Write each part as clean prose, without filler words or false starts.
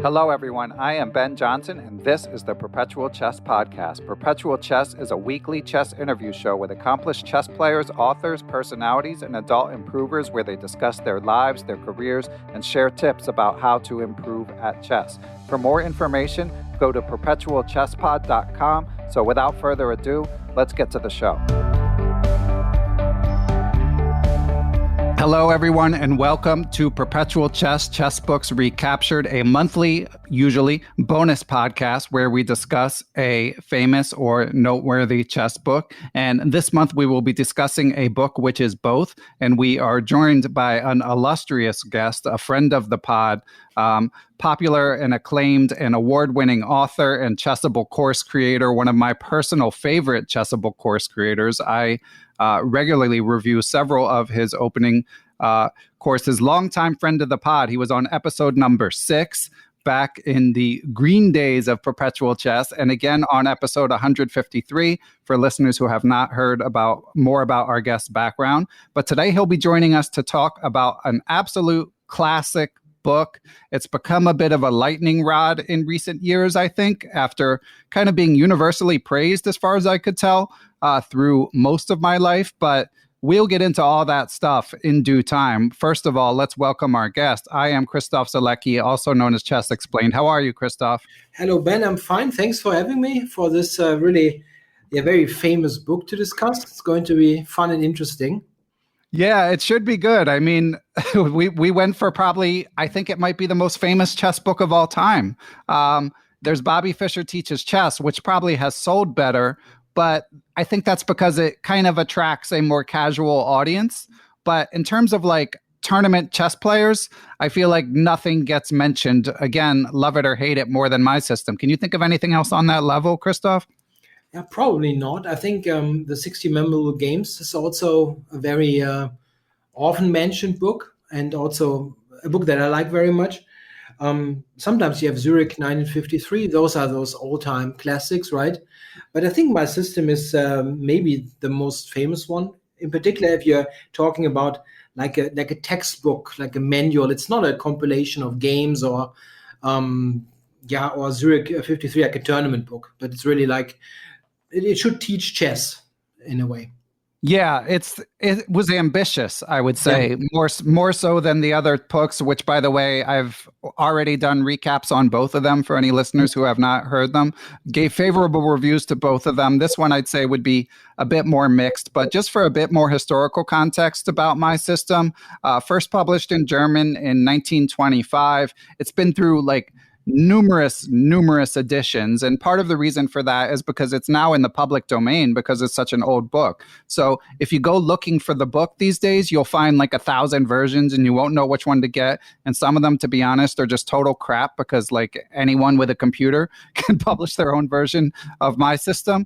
Hello, everyone. I am Ben Johnson, and this is the Perpetual Chess Podcast. Perpetual Chess is a weekly chess interview show with accomplished chess players, authors, personalities, and adult improvers where they discuss their lives, their careers, and share tips about how to improve at chess. For more information, go to perpetualchesspod.com. So without further ado, let's get to the show. Hello, everyone, and welcome to Perpetual Chess, Chess Books Recaptured, a monthly, usually, bonus podcast where we discuss a famous or noteworthy chess book. And this month, we will be discussing a book which is both. And we are joined by an illustrious guest, a friend of the pod, popular and acclaimed and award-winning author and Chessable course creator, one of my personal favorite Chessable course creators. I regularly review several of his opening courses. Longtime friend of the pod. He was on episode number 6 back in the green days of Perpetual Chess, and again on episode 153 for listeners who have not heard more about our guest's background. But today he'll be joining us to talk about an absolute classic book. It's become a bit of a lightning rod in recent years, I think, after kind of being universally praised as far as I could tell through most of my life. But we'll get into all that stuff in due time. First of all, let's welcome our guest. I am Christof Sielecki, also known as Chess Explained. How are you, Christof? Hello, Ben. I'm fine. Thanks for having me for this really very famous book to discuss. It's going to be fun and interesting. Yeah, it should be good. I mean, we went for probably, I think it might be the most famous chess book of all time. There's Bobby Fischer Teaches Chess, which probably has sold better, but I think that's because it kind of attracts a more casual audience. But in terms of like tournament chess players, I feel like nothing gets mentioned. Again, love it or hate it more than my system. Can you think of anything else on that level, Christof? Yeah, probably not. I think the 60 Memorable Games is also a very often mentioned book, and also a book that I like very much. Sometimes you have Zurich 1953. Those are those all-time classics, right? But I think my system is maybe the most famous one. In particular, if you're talking about like a textbook, like a manual. It's not a compilation of games or Zurich 53 like a tournament book, but it's really like it should teach chess in a way. Yeah, it was ambitious, I would say, more so than the other books, which, by the way, I've already done recaps on both of them for any listeners who have not heard them. Gave favorable reviews to both of them. This one, I'd say, would be a bit more mixed, but just for a bit more historical context about my system, first published in German in 1925. It's been through like numerous editions, and part of the reason for that is because it's now in the public domain because it's such an old book. So if you go looking for the book these days, you'll find like 1,000 versions and you won't know which one to get, and some of them, to be honest, are just total crap because like anyone with a computer can publish their own version of my system.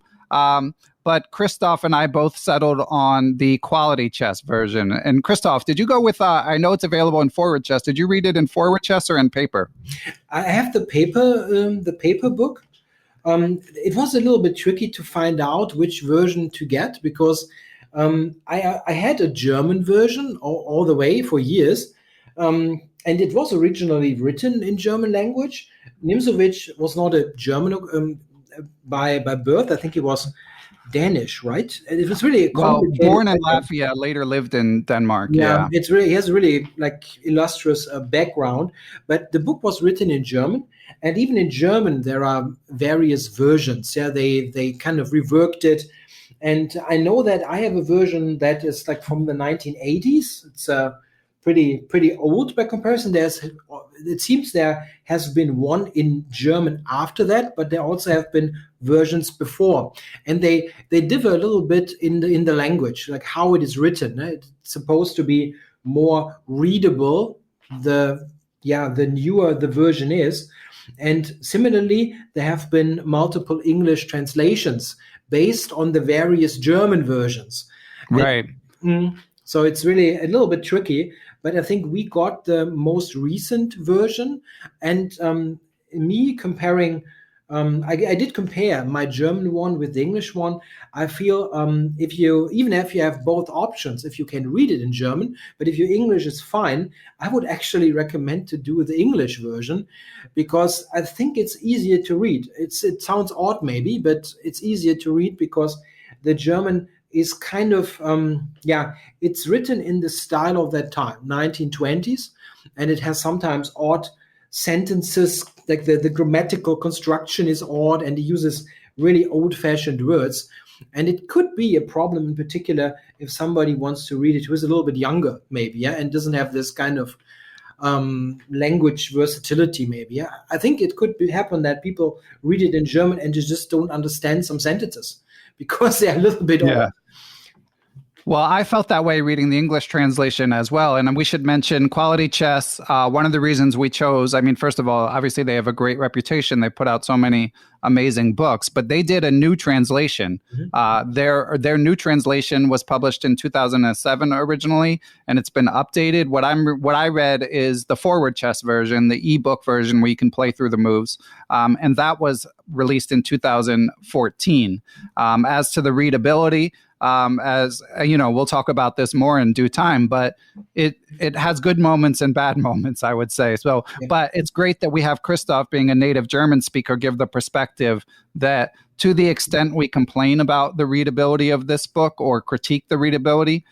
But Christof and I both settled on the quality chess version. And Christof, did you go with, I know it's available in Forward Chess. Did you read it in Forward Chess or in paper? I have the paper book. It was a little bit tricky to find out which version to get because I had a German version all the way for years. And it was originally written in German language. Nimzowitsch was not a German by birth. I think he was Danish, right? It was really born in Latvia, later lived in Denmark. Yeah, it's really, he has really like illustrious background. But the book was written in German, and even in German there are various versions. Yeah, they kind of reworked it, and I know that I have a version that is like from the 1980s. It's pretty old by comparison. It seems there has been one in German after that, but there also have been versions before, and they differ a little bit in the language, like how it is written. It's supposed to be more readable the newer the version is, and similarly there have been multiple English translations based on the various German versions. Right. So it's really a little bit tricky, but I think we got the most recent version, and me comparing I did compare my German one with the English one. I feel if you have both options, if you can read it in German, but if your English is fine, I would actually recommend to do the English version, because I think it's easier to read. It sounds odd maybe, but it's easier to read because the German is kind of it's written in the style of that time, 1920s, and it has sometimes odd sentences, like the grammatical construction is odd, and he uses really old-fashioned words, and it could be a problem in particular if somebody wants to read it who is a little bit younger maybe, and doesn't have this kind of language versatility maybe. I think it could happen that people read it in German and just don't understand some sentences because they're a little bit old. Well, I felt that way reading the English translation as well. And we should mention Quality Chess. One of the reasons we chose, I mean, first of all, obviously they have a great reputation. They put out so many amazing books, but they did a new translation. Their new translation was published in 2007 originally, and it's been updated. What I read is the Forward Chess version, the ebook version where you can play through the moves. And that was released in 2014. As to the readability, as you know, we'll talk about this more in due time, but it has good moments and bad moments, I would say. So, but it's great that we have Christof, being a native German speaker, give the perspective that to the extent we complain about the readability of this book or critique the readability,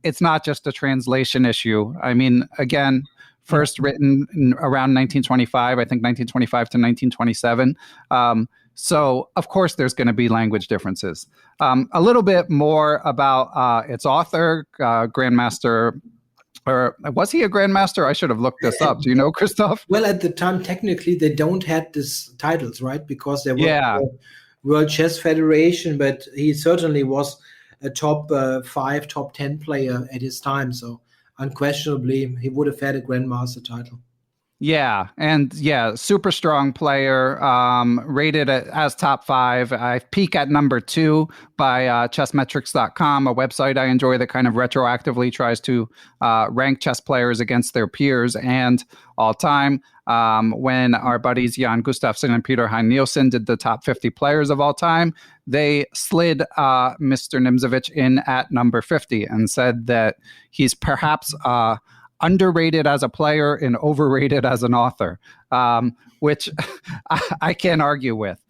it's not just a translation issue. I mean, again, first written around 1925, I think 1925 to 1927. So, of course, there's going to be language differences. A little bit more about its author, Grandmaster, or was he a Grandmaster? I should have looked this up. Do you know, Christof? Well, at the time, technically, they don't have these titles, right? Because they were the World Chess Federation, but he certainly was a top 5, top 10 player at his time. So, unquestionably, he would have had a Grandmaster title. Yeah, and super strong player, rated as top 5. I peak at number 2 by chessmetrics.com, a website I enjoy that kind of retroactively tries to rank chess players against their peers and all time. When our buddies Jan Gustafsson and Peter Heine Nielsen did the top 50 players of all time, they slid Mr. Nimzowitsch in at number 50 and said that he's perhaps underrated as a player and overrated as an author, which I can't argue with.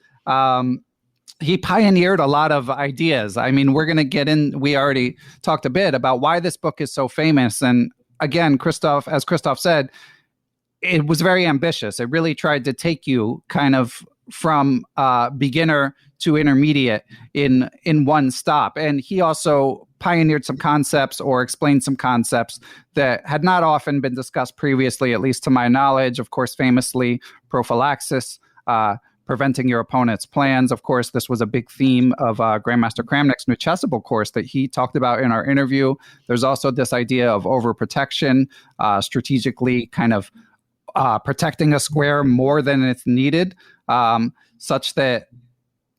He pioneered a lot of ideas. I mean, we're going to get in. We already talked a bit about why this book is so famous. And again, as Christof said, it was very ambitious. It really tried to take you kind of from beginner to intermediate in one stop. And he also pioneered some concepts or explained some concepts that had not often been discussed previously, at least to my knowledge. Of course, famously, prophylaxis, preventing your opponent's plans. Of course, this was a big theme of Grandmaster Kramnik's new Chessable course that he talked about in our interview. There's also this idea of overprotection, strategically kind of protecting a square more than it's needed, such that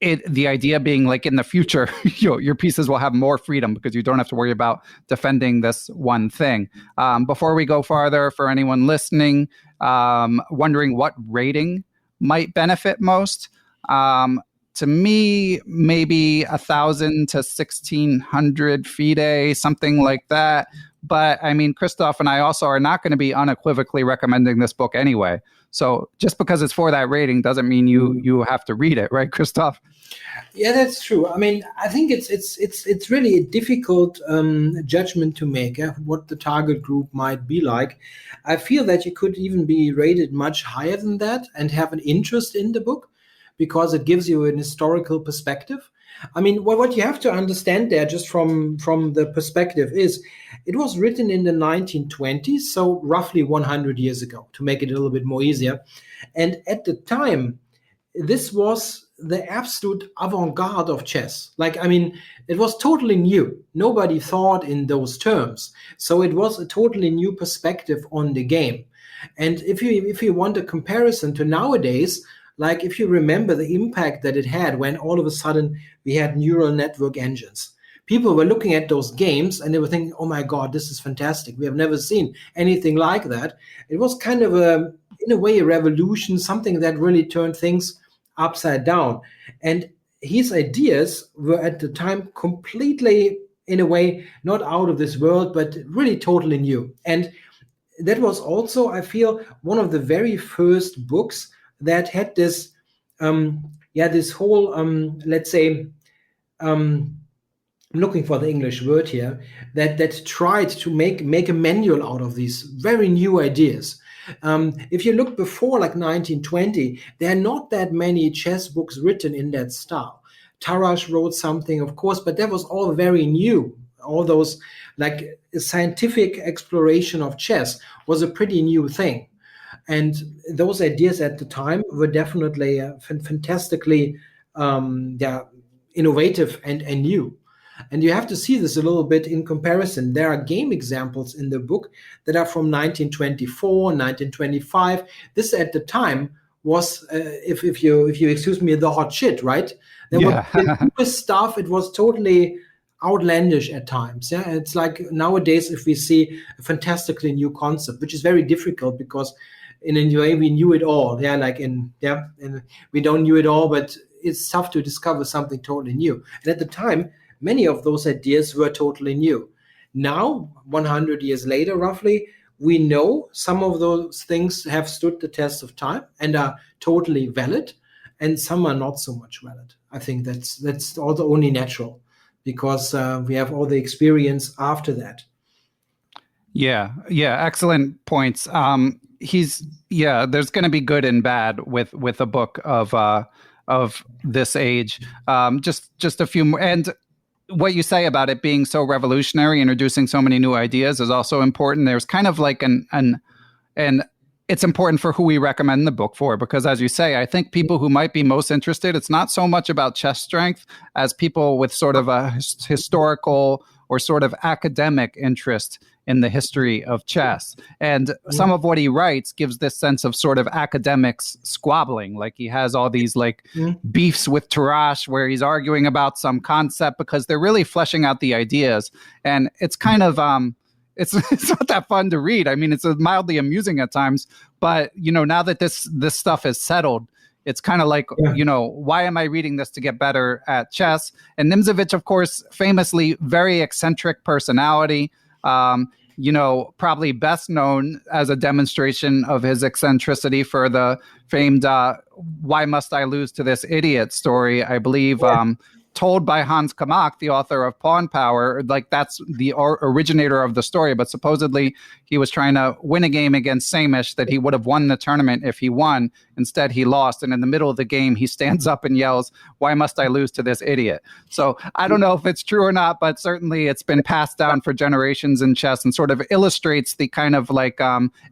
the idea being like in the future, your pieces will have more freedom because you don't have to worry about defending this one thing. Before we go farther, for anyone listening, wondering what rating might benefit most, to me, maybe 1,000 to 1,600 FIDE, something like that. But I mean, Christof and I also are not going to be unequivocally recommending this book anyway. So just because it's for that rating doesn't mean you have to read it, right, Christof? Yeah, that's true. I mean, I think it's really a difficult judgment to make, what the target group might be like. I feel that you could even be rated much higher than that and have an interest in the book because it gives you an historical perspective. I mean, what you have to understand there, just from the perspective, is it was written in the 1920s, so roughly 100 years ago, to make it a little bit more easier. And at the time, this was the absolute avant-garde of chess. Like, I mean, it was totally new. Nobody thought in those terms. So it was a totally new perspective on the game. And if you want a comparison to nowadays, like if you remember the impact that it had when all of a sudden we had neural network engines. People were looking at those games and they were thinking, oh my God, this is fantastic. We have never seen anything like that. It was kind of in a way, a revolution, something that really turned things upside down. And his ideas were at the time completely, in a way, not out of this world, but really totally new. And that was also, I feel, one of the very first books that had this, this whole, let's say, I'm looking for the English word here, that tried to make a manual out of these very new ideas. If you look before like 1920, there are not that many chess books written in that style. Tarrasch wrote something, of course, but that was all very new. All those, like, scientific exploration of chess was a pretty new thing. And those ideas at the time were definitely fantastically innovative and new. And you have to see this a little bit in comparison. There are game examples in the book that are from 1924, 1925. This at the time was, if you excuse me, the hot shit, right? There was the newest stuff. It was totally outlandish at times. Yeah, it's like nowadays if we see a fantastically new concept, which is very difficult because in a way we knew it all. Yeah, and we don't knew it all, but it's tough to discover something totally new. And at the time, many of those ideas were totally new. Now, 100 years later, roughly, we know some of those things have stood the test of time and are totally valid, and some are not so much valid. I think that's also only natural because we have all the experience after that. Yeah, excellent points. There's going to be good and bad with a book of this age. Just a few more. And what you say about it being so revolutionary, introducing so many new ideas, is also important. There's kind of like and it's important for who we recommend the book for, because as you say, I think people who might be most interested, it's not so much about chess strength as people with sort of a historical or sort of academic interest in the history of chess. And some of what he writes gives this sense of sort of academics squabbling. Like he has all these beefs with Tarrasch where he's arguing about some concept because they're really fleshing out the ideas. And it's kind of, it's not that fun to read. I mean, it's mildly amusing at times, but now that this stuff is settled, it's kind of like, why am I reading this to get better at chess? And Nimzowitsch, of course, famously very eccentric personality, probably best known as a demonstration of his eccentricity for the famed "Why Must I Lose to This Idiot" story, I believe, told by Hans Kamak, the author of Pawn Power. Like that's the originator of the story, but supposedly he was trying to win a game against Samish that he would have won the tournament if he won. Instead, he lost. And in the middle of the game, he stands up and yells, "Why must I lose to this idiot?" So I don't know if it's true or not, but certainly it's been passed down for generations in chess and sort of illustrates the kind of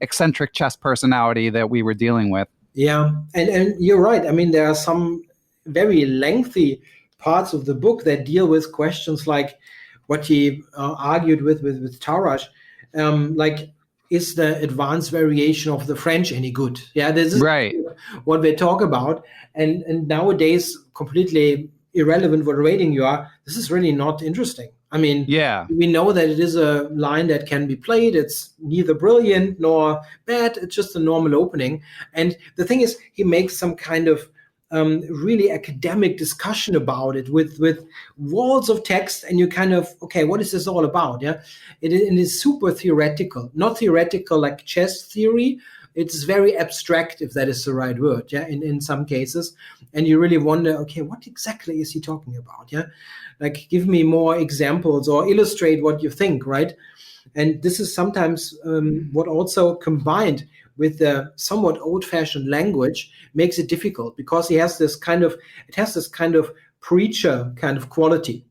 eccentric chess personality that we were dealing with. Yeah, and you're right. I mean, there are some very lengthy parts of the book that deal with questions like what he argued with Tarrasch, is the advanced variation of the French any good? Yeah, this is right. What they talk about, and nowadays completely irrelevant what rating you are. This is really not interesting. I mean, we know that it is a line that can be played. It's neither brilliant nor bad. It's just a normal opening. And the thing is, he makes some kind of really academic discussion about it with walls of text, and you kind of, okay, what is this all about? Yeah, it is super theoretical, not theoretical like chess theory. It's very abstract, if that is the right word. Yeah, in some cases, and you really wonder, okay, what exactly is he talking about? Yeah, like give me more examples or illustrate what you think, right? And this is sometimes what also combined with the somewhat old-fashioned language makes it difficult, because it has this kind of preacher kind of quality.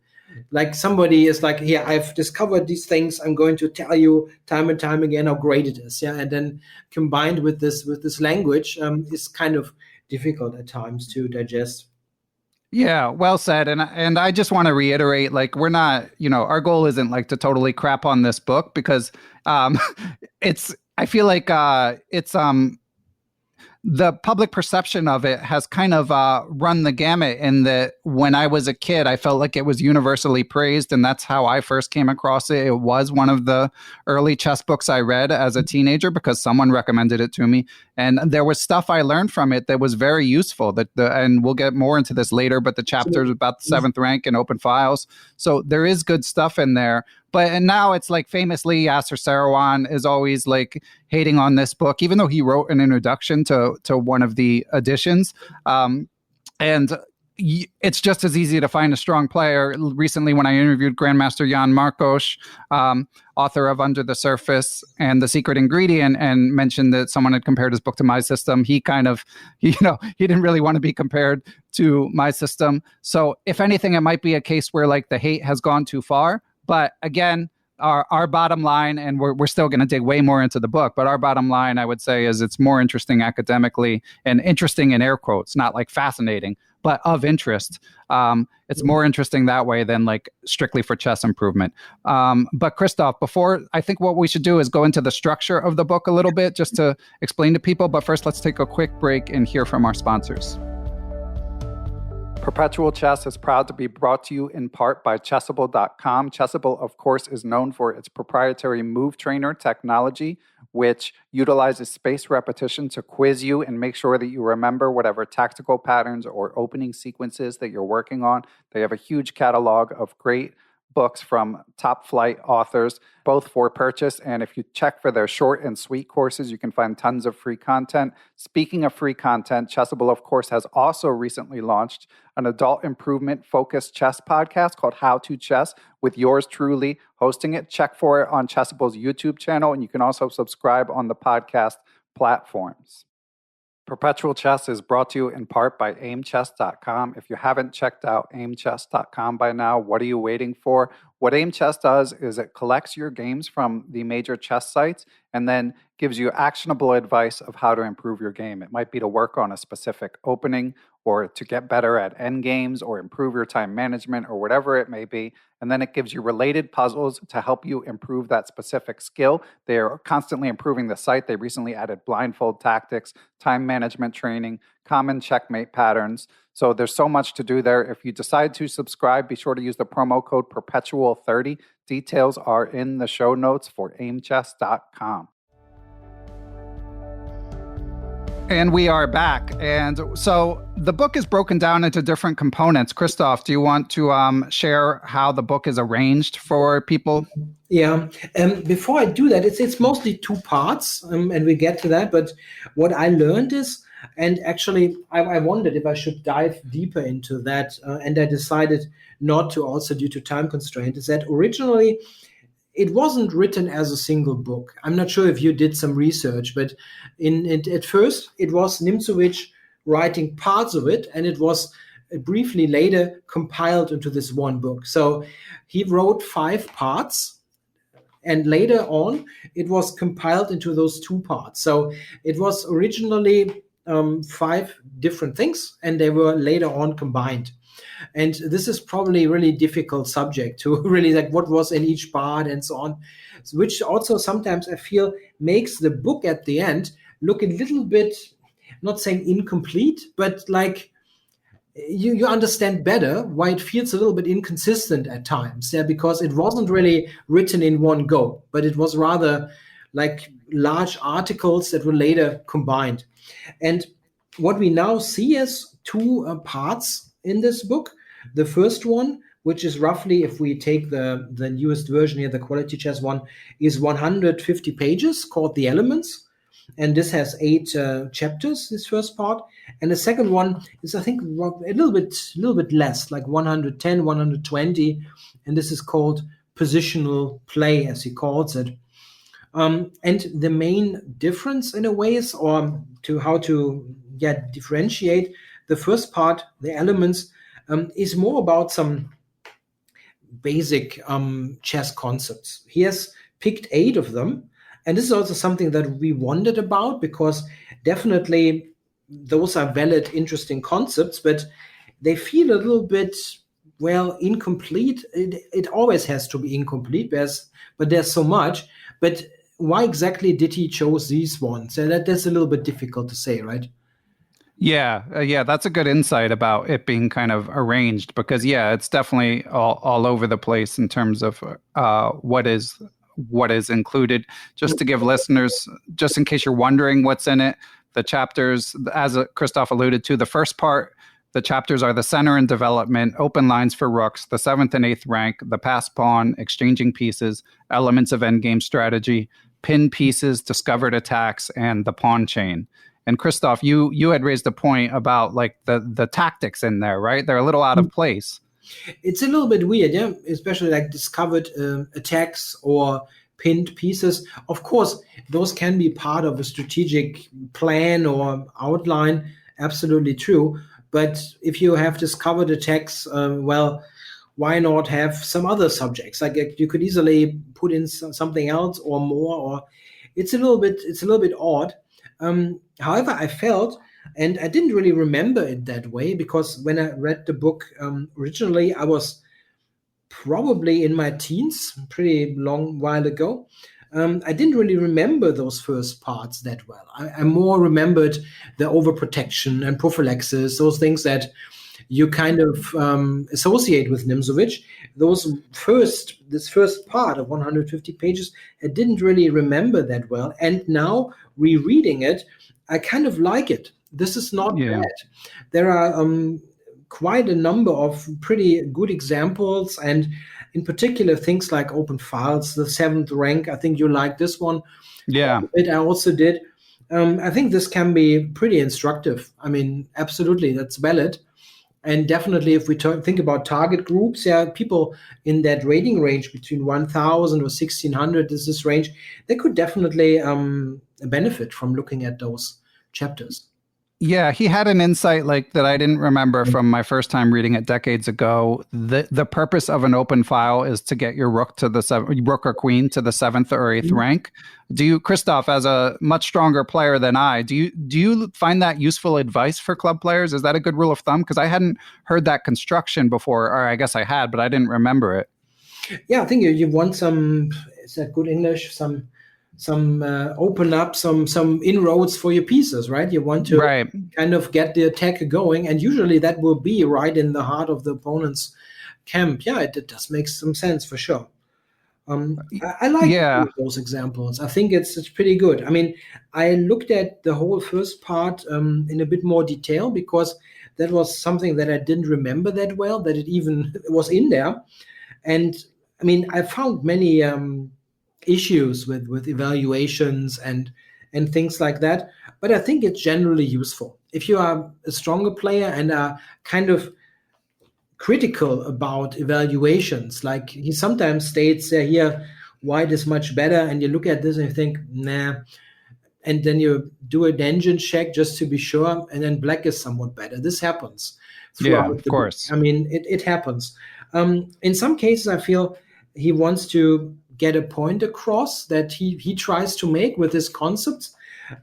Like somebody is like, here, I've discovered these things. I'm going to tell you time and time again how great it is. Yeah, and then combined with this language is kind of difficult at times to digest. Yeah, well said. And I just want to reiterate, we're not, our goal isn't to totally crap on this book, because I feel like it's the public perception of it has kind of run the gamut in that when I was a kid, I felt like it was universally praised, and that's how I first came across it. It was one of the early chess books I read as a teenager because someone recommended it to me. And there was stuff I learned from it that was very useful. And we'll get more into this later, but the chapters about the seventh rank and open files. So there is good stuff in there. And now it's like famously Yasser Seirawan is always like hating on this book, even though he wrote an introduction to one of the editions. And it's just as easy to find a strong player. Recently, when I interviewed Grandmaster Jan Markos, author of Under the Surface and The Secret Ingredient, and mentioned that someone had compared his book to my system, he didn't really want to be compared to my system. So if anything, it might be a case where like the hate has gone too far. But again, our bottom line, and we're still going to dig way more into the book, but our bottom line, I would say, is it's more interesting academically, and interesting in air quotes, not like fascinating, but of interest. It's more interesting that way than like strictly for chess improvement. But Christof, I think what we should do is go into the structure of the book a little bit just to explain to people. But first, let's take a quick break and hear from our sponsors. Perpetual Chess is proud to be brought to you in part by Chessable.com. Chessable, of course, is known for its proprietary move trainer technology, which utilizes spaced repetition to quiz you and make sure that you remember whatever tactical patterns or opening sequences that you're working on. They have a huge catalog of great books from top flight authors, both for purchase. And if you check for their short and sweet courses, you can find tons of free content. Speaking of free content, Chessable, of course, has also recently launched an adult improvement focused chess podcast called How to Chess with yours truly hosting it. Check for it on Chessable's YouTube channel, and you can also subscribe on the podcast platforms. Perpetual Chess is brought to you in part by aimchess.com. If you haven't checked out aimchess.com by now, what are you waiting for? What AimChess does is it collects your games from the major chess sites and then gives you actionable advice of how to improve your game. It might be to work on a specific opening or to get better at end games or improve your time management or whatever it may be. And then it gives you related puzzles to help you improve that specific skill. They are constantly improving the site. They recently added blindfold tactics, time management training, common checkmate patterns. So there's so much to do there. If you decide to subscribe, be sure to use the promo code Perpetual30. Details are in the show notes for aimchess.com. And we are back. And so the book is broken down into different components. Christof, do you want to share how the book is arranged for people? Yeah. Before I do that, it's mostly two parts, and we get to that. But what I learned is, and actually I wondered if I should dive deeper into that, and I decided not to, also due to time constraint, is that originally it wasn't written as a single book. I'm not sure if you did some research, but at first it was Nimzowitsch writing parts of it, and it was briefly later compiled into this one book. So he wrote 5 parts, and later on it was compiled into those 2 parts. So it was originally 5 different things, and they were later on combined. And this is probably a really difficult subject to really like what was in each part and so on, which also sometimes I feel makes the book at the end look a little bit, I'm not saying incomplete, but like you understand better why it feels a little bit inconsistent at times. Yeah, because it wasn't really written in one go, but it was rather like large articles that were later combined. And what we now see is 2 parts in this book. The first one, which is roughly, if we take the newest version here, the Quality Chess one, is 150 pages, called The Elements. And this has 8 chapters, this first part. And the second one is, I think, a little bit less, like 110, 120. And this is called Positional Play, as he calls it. And the main difference in a way is, or to how to differentiate the first part, The Elements, is more about some basic chess concepts. He has picked 8 of them. And this is also something that we wondered about, because definitely those are valid, interesting concepts, but they feel a little bit, incomplete. It always has to be incomplete, but there's so much. But why exactly did he chose these ones? And that's a little bit difficult to say, right? Yeah, that's a good insight about it being kind of arranged, because it's definitely all over the place in terms of what is included. Just to give listeners, just in case you're wondering what's in it, the chapters, as Christof alluded to, the first part, the chapters are the center and development, open lines for rooks, the 7th and 8th rank, the passed pawn, exchanging pieces, elements of endgame strategy, pin pieces, discovered attacks, and the pawn chain. And Christof, you had raised a point about like the tactics in there, right? They're a little out of place. It's a little bit weird, yeah, especially like discovered attacks or pinned pieces. Of course, those can be part of a strategic plan or outline. Absolutely true. But if you have discovered attacks, well, why not have some other subjects? Like you could easily put in something else or more. Or it's a little bit odd. However, I felt, and I didn't really remember it that way, because when I read the book originally, I was probably in my teens, pretty long while ago. I didn't really remember those first parts that well. I more remembered the overprotection and prophylaxis, those things that you kind of associate with Nimzowitsch. This first part of 150 pages, I didn't really remember that well. And now rereading it, I kind of like it. This is not bad. There are quite a number of pretty good examples, and in particular things like open files, the 7th rank. I think you like this one. Yeah. I also did. I think this can be pretty instructive. I mean, absolutely, that's valid. And definitely, if we think about target groups, people in that rating range between 1,000 or 1,600 is this range, they could definitely benefit from looking at those chapters. Yeah, he had an insight like that I didn't remember from my first time reading it decades ago. The purpose of an open file is to get your rook to the rook or queen to the 7th or 8th rank. Do you, Christof, as a much stronger player than I, do you find that useful advice for club players? Is that a good rule of thumb? Because I hadn't heard that construction before, or I guess I had, but I didn't remember it. Yeah, I think you want some, is that good English? Some open up some inroads for your pieces, right? You want to kind of get the attack going, and usually that will be right in the heart of the opponent's camp. Yeah, it does make some sense for sure. I like those examples. I think it's pretty good. I mean, I looked at the whole first part in a bit more detail, because that was something that I didn't remember that well, that it even was in there. And I mean, I found many issues with evaluations and things like that, but I think it's generally useful. If you are a stronger player and are kind of critical about evaluations, like he sometimes states here, white is much better, and you look at this and you think, nah, and then you do an engine check just to be sure, and then black is somewhat better. This happens throughout of course. book. I mean, it happens. In some cases, I feel he wants to get a point across that he tries to make with his concepts,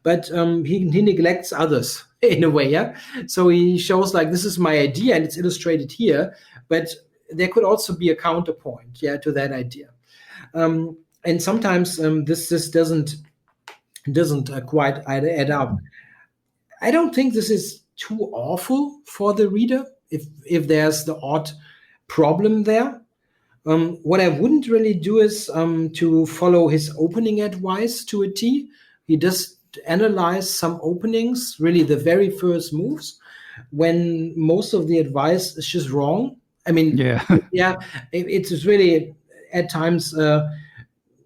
but he neglects others in a way. Yeah, so he shows like, this is my idea and it's illustrated here, but there could also be a counterpoint, to that idea. And sometimes this doesn't quite add up. I don't think this is too awful for the reader if there's the odd problem there. What I wouldn't really do is to follow his opening advice to a T. He does analyze some openings, really the very first moves, when most of the advice is just wrong. I mean, it's really at times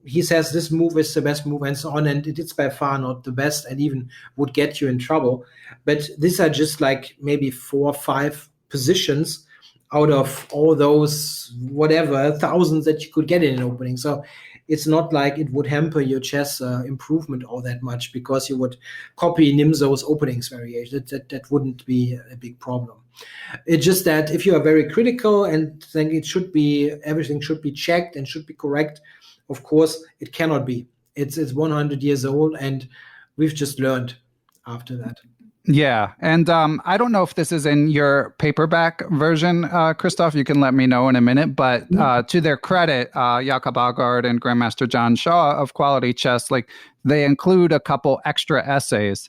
he says this move is the best move and so on, and it's by far not the best and even would get you in trouble. But these are just like maybe 4 or 5 positions out of all those whatever thousands that you could get in an opening. So it's not like it would hamper your chess improvement all that much, because you would copy Nimzo's openings variation. That wouldn't be a big problem. It's just that if you are very critical and think everything should be checked and should be correct, of course it cannot be. It's 100 years old, and we've just learned after that. Yeah. And I don't know if this is in your paperback version, Christof. You can let me know in a minute. But to their credit, Jakob Aagaard and Grandmaster John Shaw of Quality Chess, like they include a couple extra essays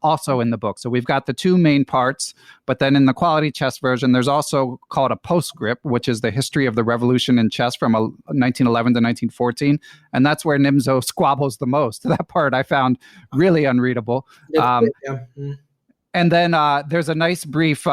also in the book. So we've got the two main parts, but then in the Quality Chess version, there's also called a postscript, which is the history of the revolution in chess from 1911 to 1914. And that's where Nimzo squabbles the most. That part I found really unreadable. And then there's a nice brief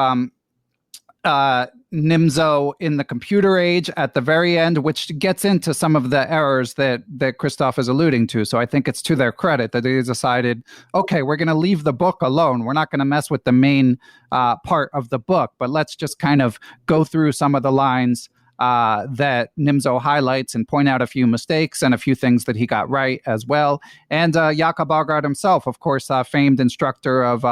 Nimzo in the computer age at the very end, which gets into some of the errors that Christof is alluding to. So I think it's to their credit that they decided, okay, we're going to leave the book alone. We're not going to mess with the main part of the book, but let's just kind of go through some of the lines that Nimzo highlights and point out a few mistakes and a few things that he got right as well. And Jakob Aagaard himself, of course, famed instructor of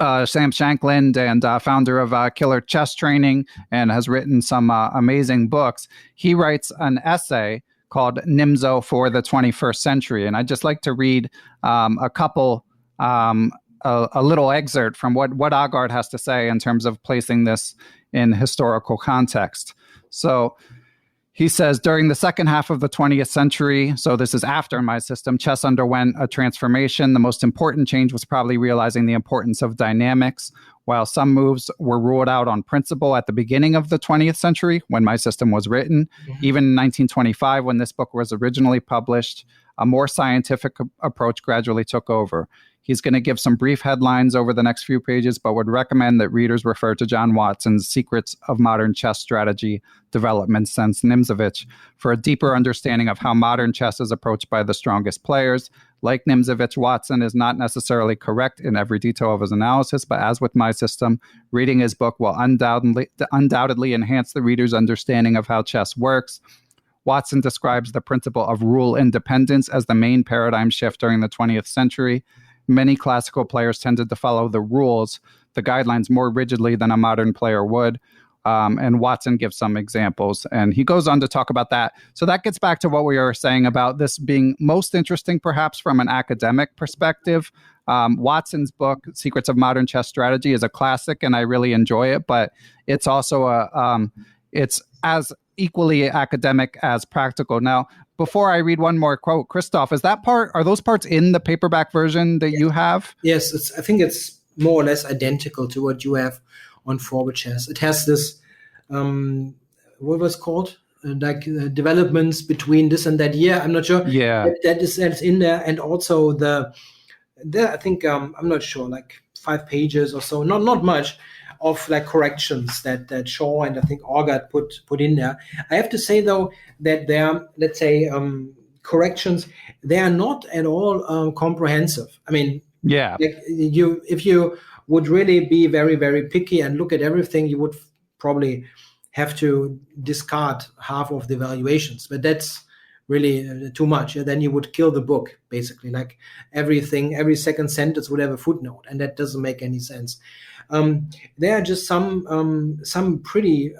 Sam Shankland and founder of Killer Chess Training, and has written some amazing books. He writes an essay called Nimzo for the 21st Century. And I'd just like to read a couple, a little excerpt from what Aagaard has to say in terms of placing this in historical context. So he says, during the second half of the 20th century, so this is after my system, chess underwent a transformation. The most important change was probably realizing the importance of dynamics. While some moves were ruled out on principle at the beginning of the 20th century, when my system was written, even in 1925, when this book was originally published, a more scientific approach gradually took over. He's going to give some brief headlines over the next few pages, but would recommend that readers refer to John Watson's Secrets of Modern Chess Strategy Development since Nimzowitsch for a deeper understanding of how modern chess is approached by the strongest players. Like Nimzowitsch, Watson is not necessarily correct in every detail of his analysis, but as with my system, reading his book will undoubtedly enhance the reader's understanding of how chess works. Watson describes the principle of rule independence as the main paradigm shift during the 20th century. Many classical players tended to follow the rules, the guidelines, more rigidly than a modern player would. And Watson gives some examples, and he goes on to talk about that. So that gets back to what we were saying about this being most interesting, perhaps from an academic perspective. Watson's book, Secrets of Modern Chess Strategy, is a classic, and I really enjoy it, but it's also it's as equally academic as practical. Now, before I read one more quote, Christof, are those parts in the paperback version that you have? Yes, I think it's more or less identical to what you have on Forward Chess. It has this, what was called? Developments between this and that year. I'm not sure. Yeah. That's in there. And also I think, I'm not sure, like 5 pages or so, not much, of like corrections that Shaw and I think Aagaard put in there. I have to say though that their, let's say, corrections, they are not at all comprehensive. I mean, yeah, like if you would really be very, very picky and look at everything, you would probably have to discard half of the evaluations. But that's really too much. Then you would kill the book, basically. Like every second sentence would have a footnote, and that doesn't make any sense. There are just some pretty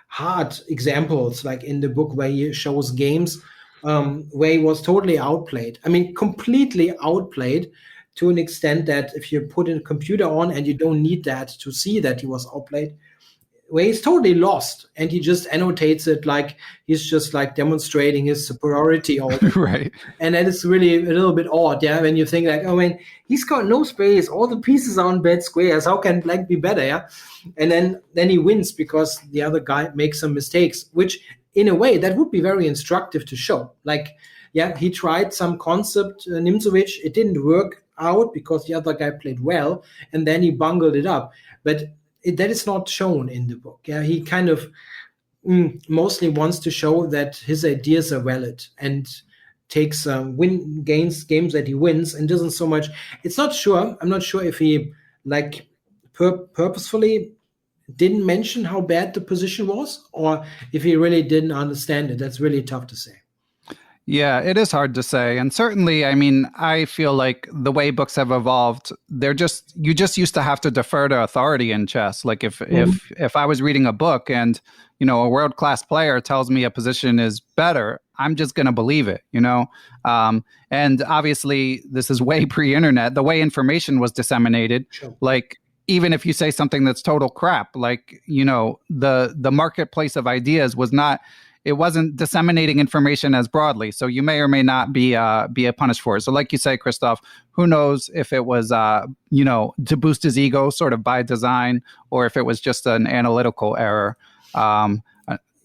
hard examples, like in the book where he shows games where he was totally outplayed. I mean, completely outplayed to an extent that if you put a computer on and you don't need that to see that he was outplayed, where he's totally lost, and he just annotates it like he's just like demonstrating his superiority. Right. And that is really a little bit odd, yeah, when you think like, oh man, he's got no space, all the pieces are on bad squares, how can black be better, yeah? And then he wins because the other guy makes some mistakes, which in a way that would be very instructive to show. Like, yeah, he tried some concept, Nimzowitsch, it didn't work out because the other guy played well, and then he bungled it up. But that is not shown in the book. Yeah, he kind of mostly wants to show that his ideas are valid and takes games that he wins, and doesn't so much. I'm not sure if he like purposefully didn't mention how bad the position was, or if he really didn't understand it. That's really tough to say. Yeah, it is hard to say. And certainly, I mean, I feel like the way books have evolved, you just used to have to defer to authority in chess. Like if I was reading a book and, a world-class player tells me a position is better, I'm just going to believe it, and obviously this is way pre-internet. The way information was disseminated, Sure. like even if you say something that's total crap, like, the marketplace of ideas it wasn't disseminating information as broadly. So you may or may not be punished for it. So like you say, Christof, who knows if it was, to boost his ego sort of by design, or if it was just an analytical error.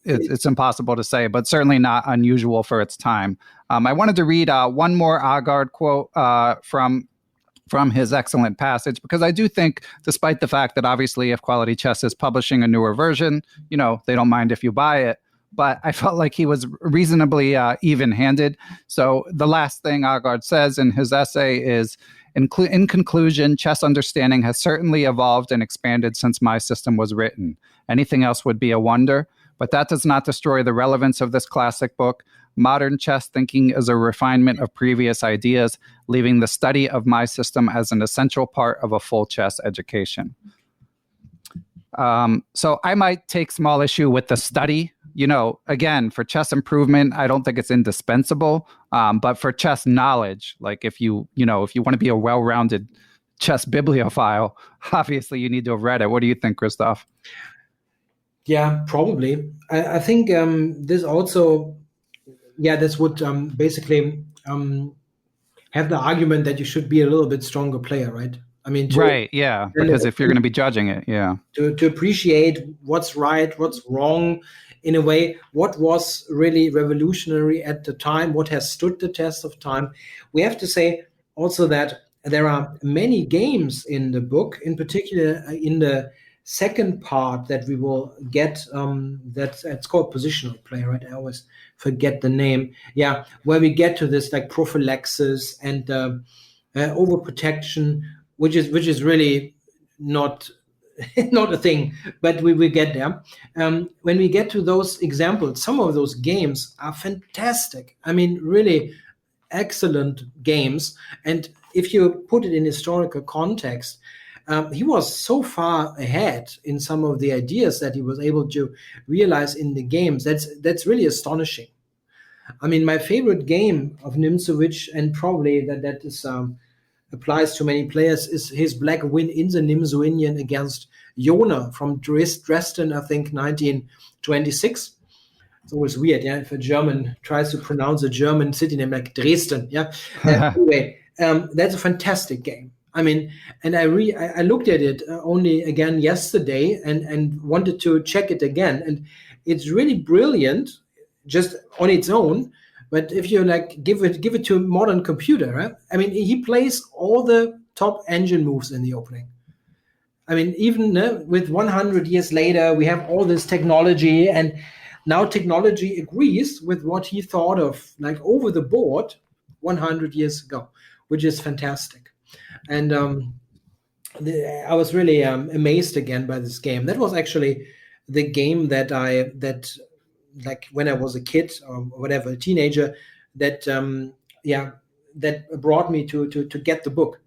It's impossible to say, but certainly not unusual for its time. I wanted to read one more Aagaard quote from his excellent passage, because I do think, despite the fact that obviously if Quality Chess is publishing a newer version, they don't mind if you buy it. But I felt like he was reasonably even-handed. So the last thing Aagaard says in his essay is, in conclusion, chess understanding has certainly evolved and expanded since my system was written. Anything else would be a wonder, but that does not destroy the relevance of this classic book. Modern chess thinking is a refinement of previous ideas, leaving the study of my system as an essential part of a full chess education. So I might take small issue with the study. Again, for chess improvement, I don't think it's indispensable. But for chess knowledge, like if you want to be a well-rounded chess bibliophile, obviously you need to have read it. What do you think, Christof? Yeah, probably. I think this also, this would basically have the argument that you should be a little bit stronger player, right? I mean, right, yeah, because if you're going to be judging it, yeah. To appreciate what's right, what's wrong, in a way, what was really revolutionary at the time, what has stood the test of time. We have to say also that there are many games in the book, in particular in the second part that we will get, it's called positional play, right? I always forget the name. Yeah, where we get to this like prophylaxis and overprotection, which is really not a thing, but we will get there. When we get to those examples, some of those games are fantastic. I mean, really excellent games. And if you put it in historical context, he was so far ahead in some of the ideas that he was able to realize in the games. That's really astonishing. I mean, my favorite game of Nimzowitsch, and probably that is applies to many players, is his black win in the Nimzowinian against Jona from Dresden, I think 1926. It's always weird, yeah, if a German tries to pronounce a German city name like Dresden, yeah. Anyway, that's a fantastic game. I mean, and I looked at it only again yesterday and wanted to check it again, and it's really brilliant just on its own. But if you like give it to a modern computer, right? I mean, he plays all the top engine moves in the opening. I mean, even with 100 years later, we have all this technology, and now technology agrees with what he thought of, like over the board 100 years ago, which is fantastic. And I was really amazed again by this game. That was actually the game that like when I was a kid or whatever, a teenager, that that brought me to get the book.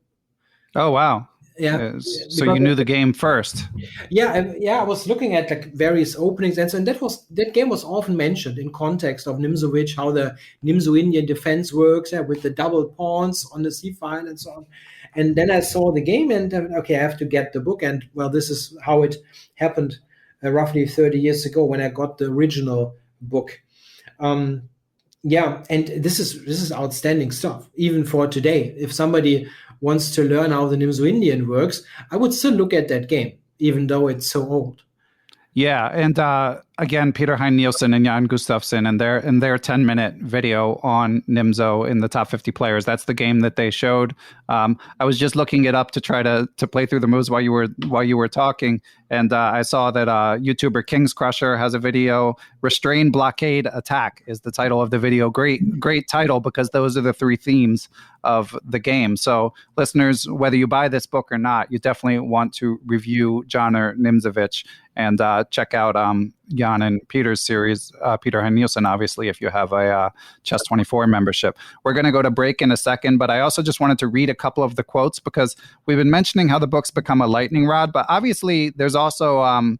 Oh wow! Yeah. So you knew the game first. Yeah, I was looking at like various openings, and so that game was often mentioned in context of Nimzowitsch, how the Nimzo-Indian defense works, with the double pawns on the c file and so on. And then I saw the game, and okay, I have to get the book. And well, this is how it happened. Roughly 30 years ago when I got the original book. And this is outstanding stuff, even for today. If somebody wants to learn how the Nimzo-Indian works, I would still look at that game, even though it's so old. Yeah, and again, Peter Heine Nielsen and Jan Gustafsson in their 10-minute video on Nimzo in the top 50 players. That's the game that they showed. I was just looking it up to try to play through the moves while you were talking, and I saw that YouTuber King's Crusher has a video. Restrain, Blockade, Attack is the title of the video. Great title, because those are the three themes of the game. So listeners, whether you buy this book or not, you definitely want to review John or Nimzowitsch and check out Jan and Peter's series, Peter and Nielsen, obviously, if you have a Chess24 membership. We're going to go to break in a second, but I also just wanted to read a couple of the quotes because we've been mentioning how the book's become a lightning rod, but obviously there's also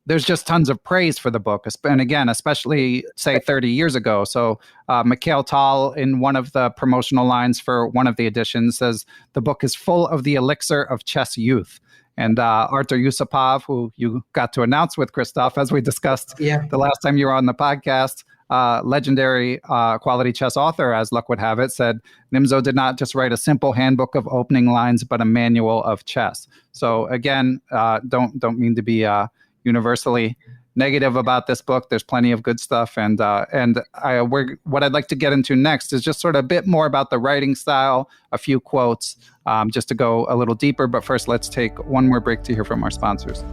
there's just tons of praise for the book. And again, especially, say, 30 years ago. So Mikhail Tal, in one of the promotional lines for one of the editions, says, the book is full of the elixir of chess youth. And Artur Yusupov, who you got to announce with Christof, as we discussed the last time you were on the podcast, legendary quality chess author, as luck would have it, said, Nimzo did not just write a simple handbook of opening lines, but a manual of chess. So again, don't mean to be universally negative about this book. There's plenty of good stuff, and what I'd like to get into next is just sort of a bit more about the writing style, a few quotes, just to go a little deeper. But first, let's take one more break to hear from our sponsors.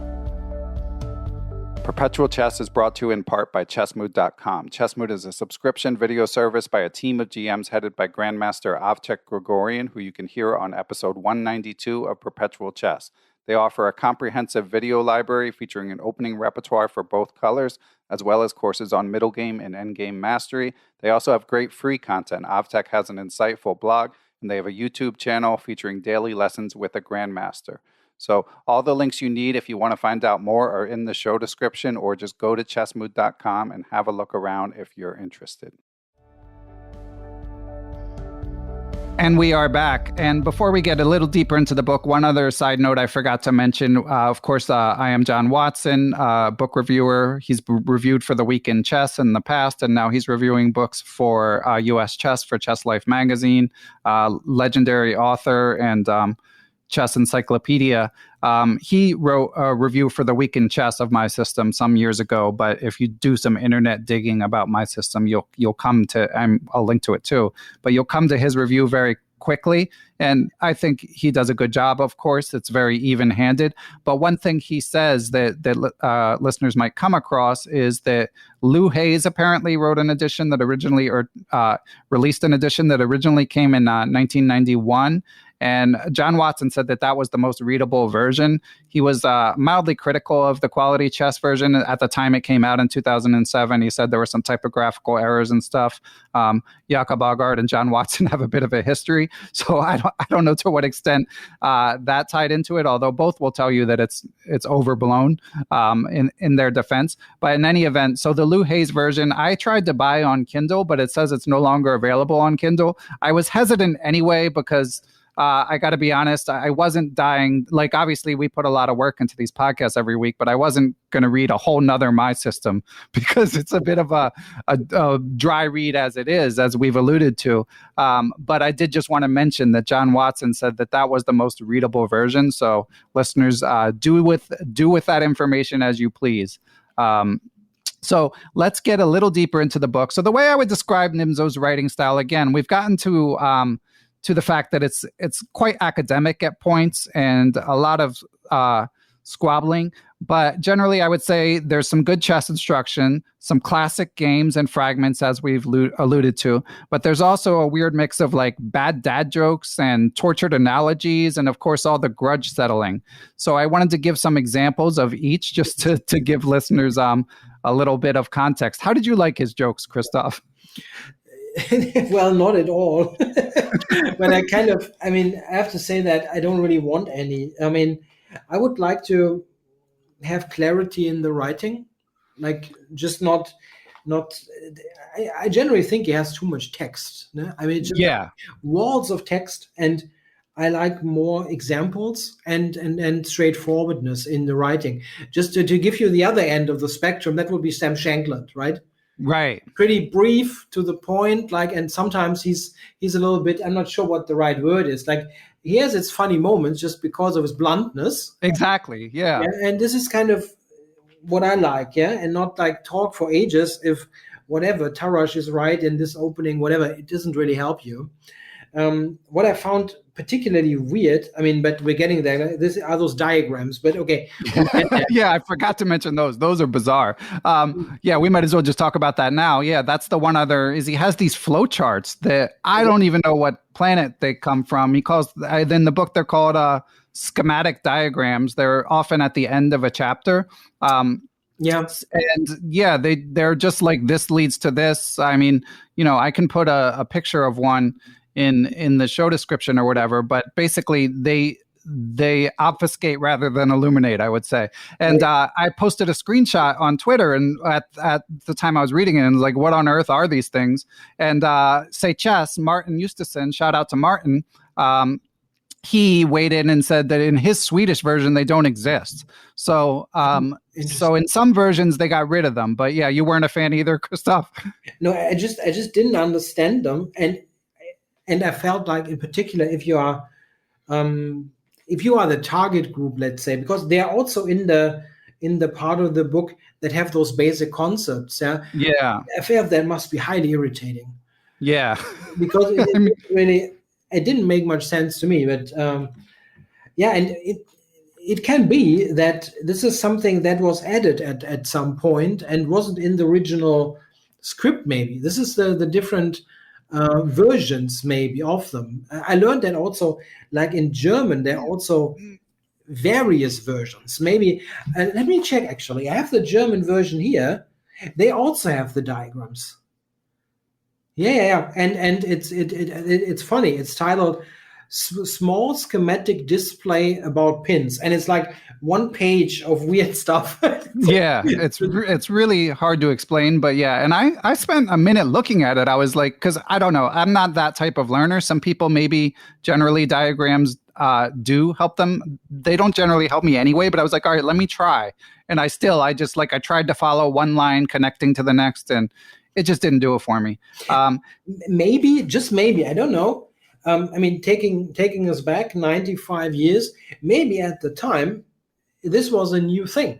Perpetual Chess is brought to you in part by Chessmood.com. Chessmood is a subscription video service by a team of GMs headed by Grandmaster Avchek Gregorian, who you can hear on episode 192 of Perpetual Chess. They offer a comprehensive video library featuring an opening repertoire for both colors, as well as courses on middle game and endgame mastery. They also have great free content. Avtech has an insightful blog, and they have a YouTube channel featuring daily lessons with a grandmaster. So all the links you need if you want to find out more are in the show description, or just go to chessmood.com and have a look around if you're interested. And we are back. And before we get a little deeper into the book, one other side note I forgot to mention. Of course, I am John Watson, book reviewer. He's reviewed for The Week in Chess in the past, and now he's reviewing books for U.S. Chess for Chess Life magazine. Legendary author and chess encyclopedia. He wrote a review for The Week in Chess of my system some years ago, but if you do some internet digging about my system, you'll come to, I'll link to it too, but you'll come to his review very quickly. And I think he does a good job, of course. It's very even-handed. But one thing he says that listeners might come across is that Lou Hayes apparently wrote an edition that originally, released an edition that originally came in 1991. And John Watson said that was the most readable version. He was mildly critical of the quality chess version at the time it came out in 2007. He said there were some typographical errors and stuff. Aagaard and John Watson have a bit of a history, so I don't know to what extent that tied into it. Although both will tell you that it's overblown in their defense. But in any event, so the Lou Hayes version I tried to buy on Kindle, but it says it's no longer available on Kindle. I was hesitant anyway because I got to be honest, I wasn't dying. Like, obviously, we put a lot of work into these podcasts every week, but I wasn't going to read a whole nother My System because it's a bit of a dry read as it is, as we've alluded to. But I did just want to mention that John Watson said that was the most readable version. So listeners, do with that information as you please. So let's get a little deeper into the book. So the way I would describe Nimzo's writing style, again, we've gotten to the fact that it's quite academic at points and a lot of squabbling. But generally, I would say there's some good chess instruction, some classic games and fragments, as we've alluded to. But there's also a weird mix of like bad dad jokes and tortured analogies, and of course, all the grudge settling. So I wanted to give some examples of each just to give listeners a little bit of context. How did you like his jokes, Christof? Well, not at all. But I have to say that I don't really want any. I mean, I would like to have clarity in the writing, like just not. I generally think he has too much text. No? I mean, just walls of text, and I like more examples and straightforwardness in the writing. Just to give you the other end of the spectrum, that would be Sam Shankland, right? Right. Pretty brief, to the point, and sometimes he's a little bit, I'm not sure what the right word is. Like, he has its funny moments just because of his bluntness. Exactly. Yeah. And this is kind of what I like, and not like talk for ages if whatever Tarash is right in this opening, whatever, it doesn't really help you. What I found particularly weird, but we're getting there. These are those diagrams, but okay. Yeah, I forgot to mention those. Those are bizarre. We might as well just talk about that now. Yeah, that's the one other, is he has these flow charts that I don't even know what planet they come from. He calls, in the book, they're called schematic diagrams. They're often at the end of a chapter. Yeah. And yeah, they're just like, this leads to this. I mean, I can put a picture of one in the show description or whatever, but basically they obfuscate rather than illuminate, I would say. And I posted a screenshot on Twitter, and at the time I was reading it, and was like, what on earth are these things? And Say Chess, Martin Eustason, shout out to Martin, he weighed in and said that in his Swedish version, they don't exist. So so in some versions, they got rid of them. But yeah, you weren't a fan either, Christof? No, I just didn't understand them. And I felt like, in particular, if you are the target group, let's say, because they are also in the part of the book that have those basic concepts. Yeah. I felt that must be highly irritating. Yeah. Because it didn't make much sense to me, but and it can be that this is something that was added at some point and wasn't in the original script. Maybe this is the different versions maybe of them. I learned that also, like in German, there are also various versions. Maybe let me check. Actually, I have the German version here. They also have the diagrams. Yeah, and it's funny. It's titled "Small Schematic Display About Pins," and it's like one page of weird stuff. Yeah, it's really hard to explain, but yeah. And I spent a minute looking at it. I was like, because I don't know, I'm not that type of learner. Some people maybe generally diagrams do help them. They don't generally help me anyway. But I was like, all right, let me try. And I tried to follow one line connecting to the next, and it just didn't do it for me. Maybe, just maybe, I don't know. I mean, taking us back 95 years, maybe at the time, this was a new thing.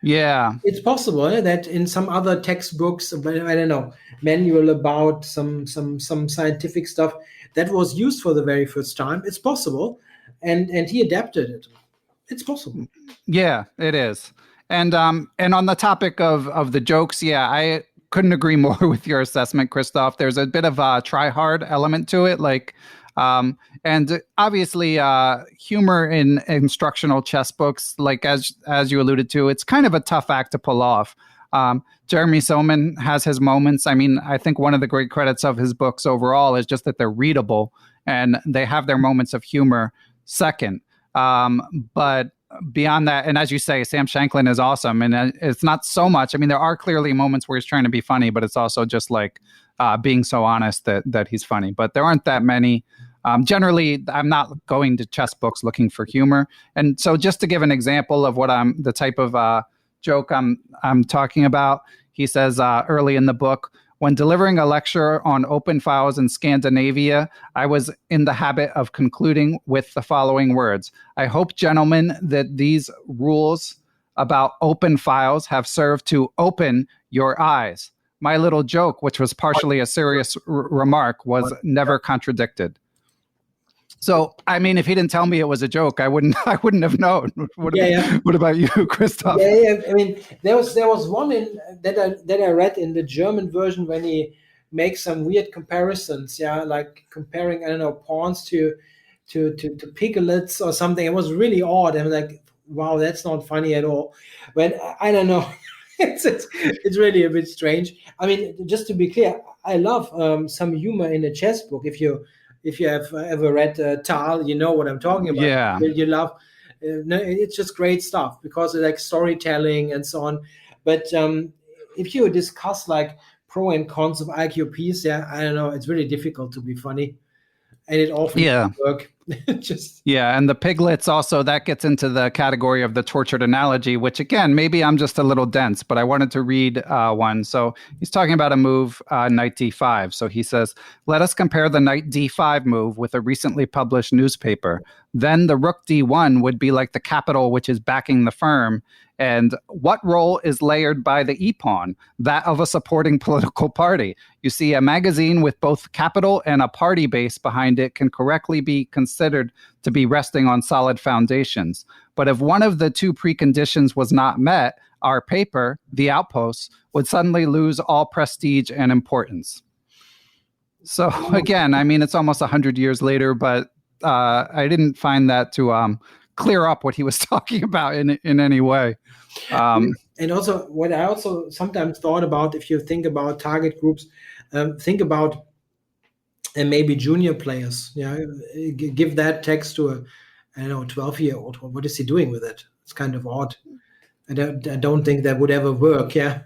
Yeah. It's possible that in some other textbooks, I don't know, manual about some scientific stuff that was used for the very first time. It's possible. And he adapted it. It's possible. Yeah, it is. And on the topic of the jokes, yeah, I couldn't agree more with your assessment, Christof. There's a bit of a try-hard element to it, and obviously humor in instructional chess books, like as you alluded to, it's kind of a tough act to pull off. Jeremy Soman has his moments. I mean, I think one of the great credits of his books overall is just that they're readable and they have their moments of humor second. But beyond that, and as you say, Sam Shanklin is awesome, and it's not so much. I mean, there are clearly moments where he's trying to be funny, but it's also just like being so honest that he's funny. But there aren't that many. Generally, I'm not going to chess books looking for humor. And so, just to give an example of the type of joke I'm talking about, he says early in the book, when delivering a lecture on open files in Scandinavia, I was in the habit of concluding with the following words. I hope, gentlemen, that these rules about open files have served to open your eyes. My little joke, which was partially a serious remark, was never contradicted. So, I mean, if he didn't tell me it was a joke, I wouldn't have known. What about you, Christof? Yeah. I mean, there was one that I read in the German version when he makes some weird comparisons. Yeah, like comparing, I don't know, pawns to piglets or something. It was really odd. I'm like, wow, that's not funny at all. But I don't know. It's really a bit strange. I mean, just to be clear, I love some humor in a chess book. If you have ever read Tal, you know what I'm talking about. Yeah. You love, it's just great stuff because it's like storytelling and so on. But if you discuss like pro and cons of IQPs, I don't know, it's really difficult to be funny. And it often doesn't work. And the piglets also, that gets into the category of the tortured analogy, which again, maybe I'm just a little dense, but I wanted to read one. So he's talking about a move, knight d5. So he says, let us compare the knight d5 move with a recently published newspaper. Then the rook d1 would be like the capital, which is backing the firm. And what role is layered by the e-pawn? That of a supporting political party. You see, a magazine with both capital and a party base behind it can correctly be considered to be resting on solid foundations. But if one of the two preconditions was not met, our paper, the outposts, would suddenly lose all prestige and importance. So again, I mean, it's almost 100 years later, but I didn't find that to clear up what he was talking about in any way. And And also, what I also sometimes thought about, if you think about target groups, think about and maybe junior players. Yeah, give that text to a, I don't know, 12-year-old. What is he doing with it? It's kind of odd. I don't think that would ever work. Yeah.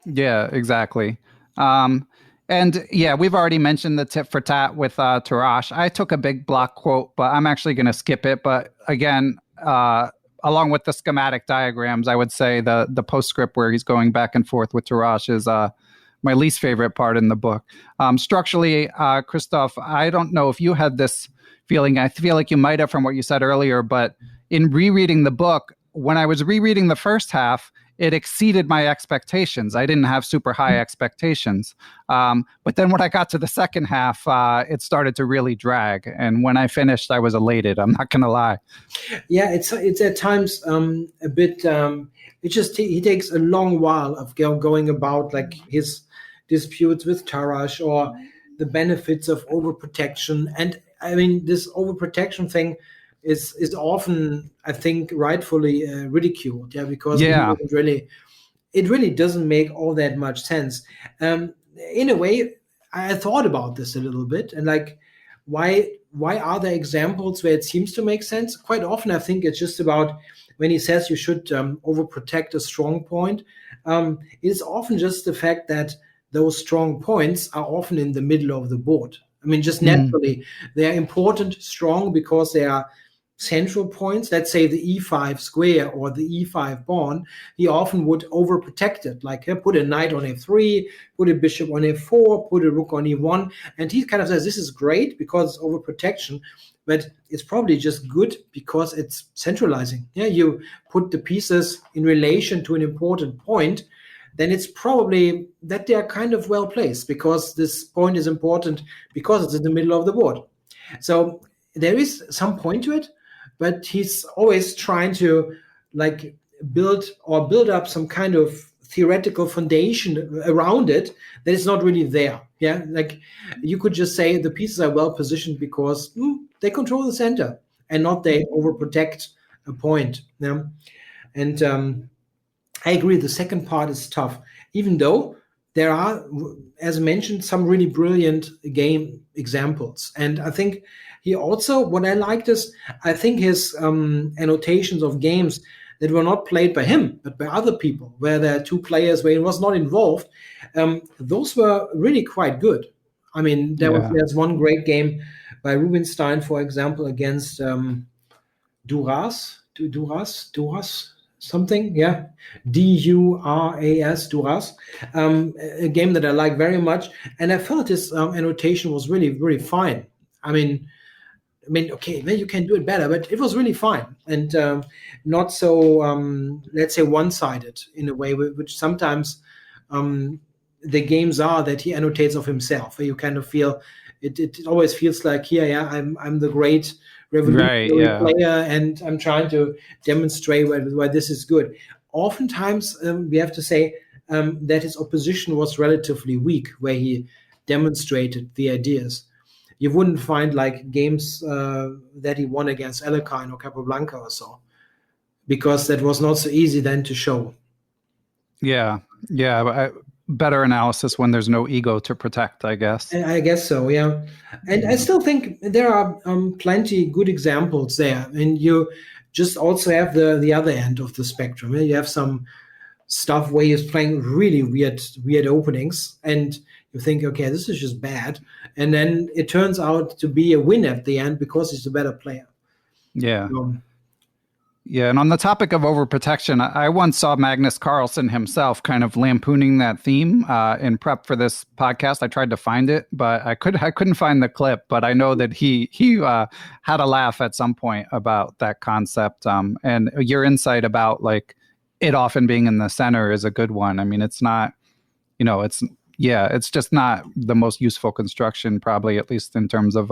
Yeah, exactly. And yeah, we've already mentioned the tit for tat with Tarrasch. I took a big block quote, but I'm actually going to skip it. But again, along with the schematic diagrams, I would say the postscript where he's going back and forth with Tarrasch is my least favorite part in the book. Structurally, Christof, I don't know if you had this feeling. I feel like you might have from what you said earlier, but in rereading the book, when I was rereading the first half, it exceeded my expectations. I didn't have super high expectations. But then when I got to the second half, it started to really drag. And when I finished, I was elated. I'm not going to lie. Yeah, it's at times a bit, he takes a long while of going about like his disputes with Tarrasch or the benefits of overprotection. And I mean, this overprotection thing is often, I think, rightfully ridiculed, because it really doesn't make all that much sense. In a way, I thought about this a little bit, and like, why are there examples where it seems to make sense? Quite often, I think it's just about when he says you should overprotect a strong point. It's often just the fact that those strong points are often in the middle of the board. I mean, just naturally, they are important, strong, because they are central points. Let's say the e5 square or the e5 pawn, he often would overprotect it, like put a knight on f3, put a bishop on f4, put a rook on e1, and he kind of says this is great because it's overprotection, but it's probably just good because it's centralizing. Yeah, you put the pieces in relation to an important point, then it's probably that they are kind of well placed because this point is important because it's in the middle of the board. So there is some point to it, but he's always trying to like build up some kind of theoretical foundation around it that is not really there. Yeah, like you could just say the pieces are well positioned because they control the center and not they overprotect a point. Yeah, and I agree. The second part is tough, even though there are, as mentioned, some really brilliant game examples. And I think he also, what I liked is, I think his annotations of games that were not played by him, but by other people, where there are two players where he was not involved, those were really quite good. I mean, there's one great game by Rubinstein, for example, against Duras, something, yeah, Duras, Duras, a game that I like very much, and I felt his annotation was really, really fine. I mean, okay, maybe you can do it better, but it was really fine and not so, let's say, one-sided in a way, which sometimes the games are that he annotates of himself, where you kind of feel it always feels like, I'm the great revolutionary player, and I'm trying to demonstrate why this is good. Oftentimes, we have to say that his opposition was relatively weak, where he demonstrated the ideas. You wouldn't find like games that he won against Alekhine or Capablanca or so, because that was not so easy then to show. Yeah. Better analysis when there's no ego to protect, I guess. I guess so, yeah. And I still think there are plenty good examples there. And you just also have the other end of the spectrum. You have some stuff where he's playing really weird openings, and you think, okay, this is just bad. And then it turns out to be a win at the end because he's a better player. Yeah. Yeah, and on the topic of overprotection, I once saw Magnus Carlsen himself kind of lampooning that theme in prep for this podcast. I tried to find it, but I couldn't find the clip. But I know that he had a laugh at some point about that concept. And your insight about like it often being in the center is a good one. I mean, it's not, it's just not the most useful construction, probably, at least in terms of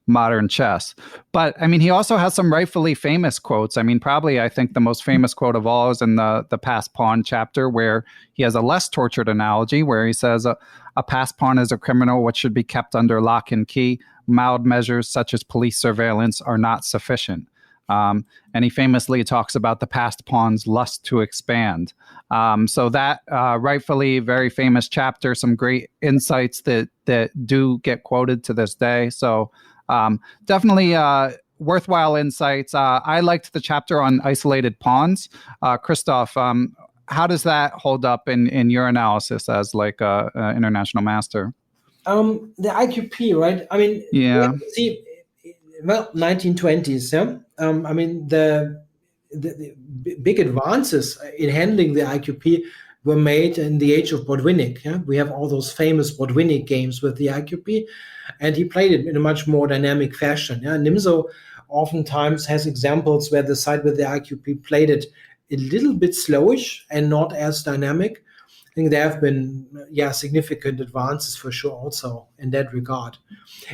modern chess. But I mean, he also has some rightfully famous quotes. I mean, probably I think the most famous quote of all is in the Pass Pawn chapter, where he has a less tortured analogy where he says a pass pawn is a criminal which should be kept under lock and key. Mild measures such as police surveillance are not sufficient. And he famously talks about the passed pawn's lust to expand. So that rightfully very famous chapter, some great insights that do get quoted to this day. So definitely worthwhile insights. I liked the chapter on isolated pawns. Christof, how does that hold up in your analysis as like a international master? The IQP, right? I mean, yeah. See, well, 1920s. Yeah. I mean, the big advances in handling the IQP were made in the age of Botvinnik. Yeah? We have all those famous Botvinnik games with the IQP, and he played it in a much more dynamic fashion. Yeah? Nimzo oftentimes has examples where the side with the IQP played it a little bit slowish and not as dynamic. I think there have been significant advances for sure also in that regard.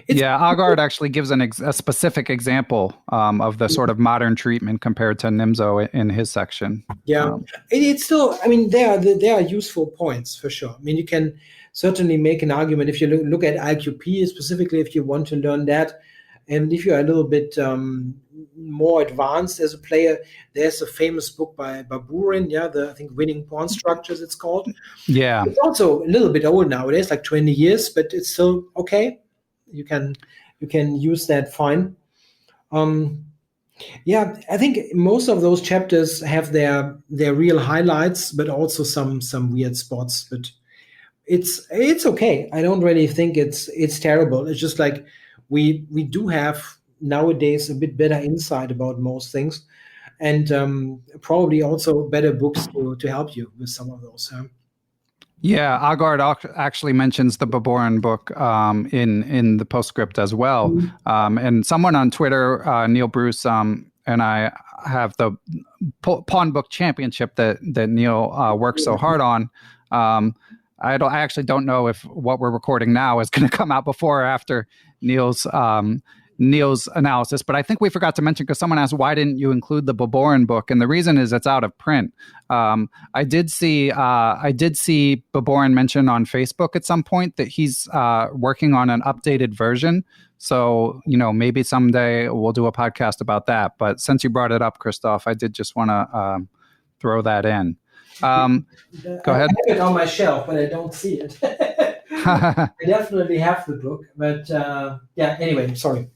Aagaard actually gives a specific example of the sort of modern treatment compared to Nimzo in his section. It's still, I mean, there are useful points for sure. I mean, you can certainly make an argument if you look at IQP specifically, if you want to learn that. And if you're a little bit more advanced as a player, there's a famous book by Baburin, I think Winning Pawn Structures, it's called. Yeah. It's also a little bit old nowadays, like 20 years, but it's still okay. You can use that fine. I think most of those chapters have their real highlights, but also some weird spots. But it's okay. I don't really think it's terrible. It's just like we do have nowadays a bit better insight about most things, and probably also better books to help you with some of those. Aagaard actually mentions the Baburin book in the postscript as well. Mm-hmm. And someone on Twitter, Neil Bruce, and I have the Pawn Book Championship that Neil works so hard on. I actually don't know if what we're recording now is going to come out before or after Neil's analysis, but I think we forgot to mention, because someone asked, why didn't you include the Baburin book? And the reason is it's out of print. I did see Baburin mention on Facebook at some point that he's working on an updated version. So, maybe someday we'll do a podcast about that. But since you brought it up, Christof, I did just want to throw that in. Go ahead. I have it on my shelf, but I don't see it. I definitely have the book, but anyway, sorry.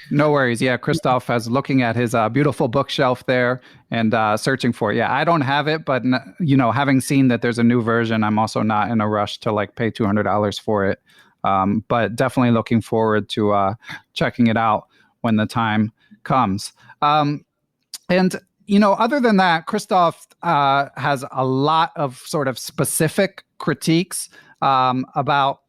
No worries. Christof is looking at his beautiful bookshelf there and searching for it. I don't have it, but having seen that there's a new version, I'm also not in a rush to pay $200 for it. But definitely looking forward to checking it out when the time comes. And other than that, Christof has a lot of sort of specific critiques about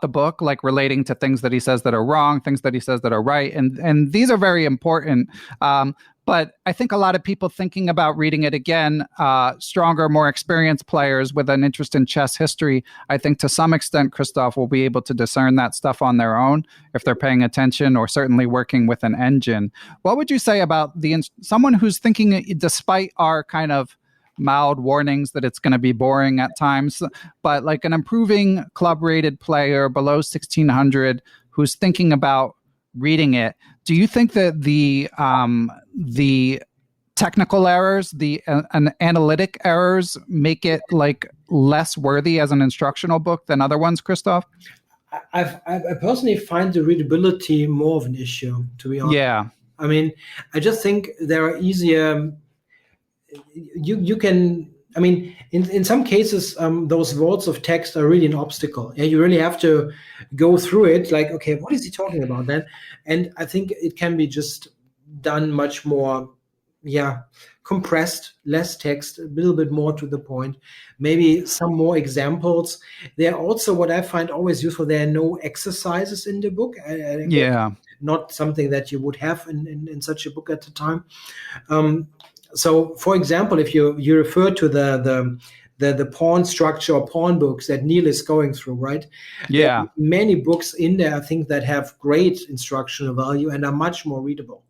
the book, like relating to things that he says that are wrong, things that he says that are right. And these are very important. But I think a lot of people thinking about reading it again, stronger, more experienced players with an interest in chess history, I think to some extent, Christof will be able to discern that stuff on their own if they're paying attention or certainly working with an engine. What would you say about someone who's thinking, despite our kind of mild warnings that it's going to be boring at times, but like an improving club rated player below 1600 who's thinking about reading it, do you think that the technical errors, the analytic errors make it less worthy as an instructional book than other ones, Christof? I personally find the readability more of an issue, to be honest. I mean, I just think there are easier. You can, I mean, in some cases, those words of text are really an obstacle. You really have to go through it. Okay, what is he talking about then? And I think it can be just done much more, compressed, less text, a little bit more to the point. Maybe some more examples. There are also, what I find always useful, there are no exercises in the book. Not something that you would have in such a book at the time. So, for example, if you refer to the pawn structure or pawn books that Neil is going through, right? There are many books in there, I think, that have great instructional value and are much more readable.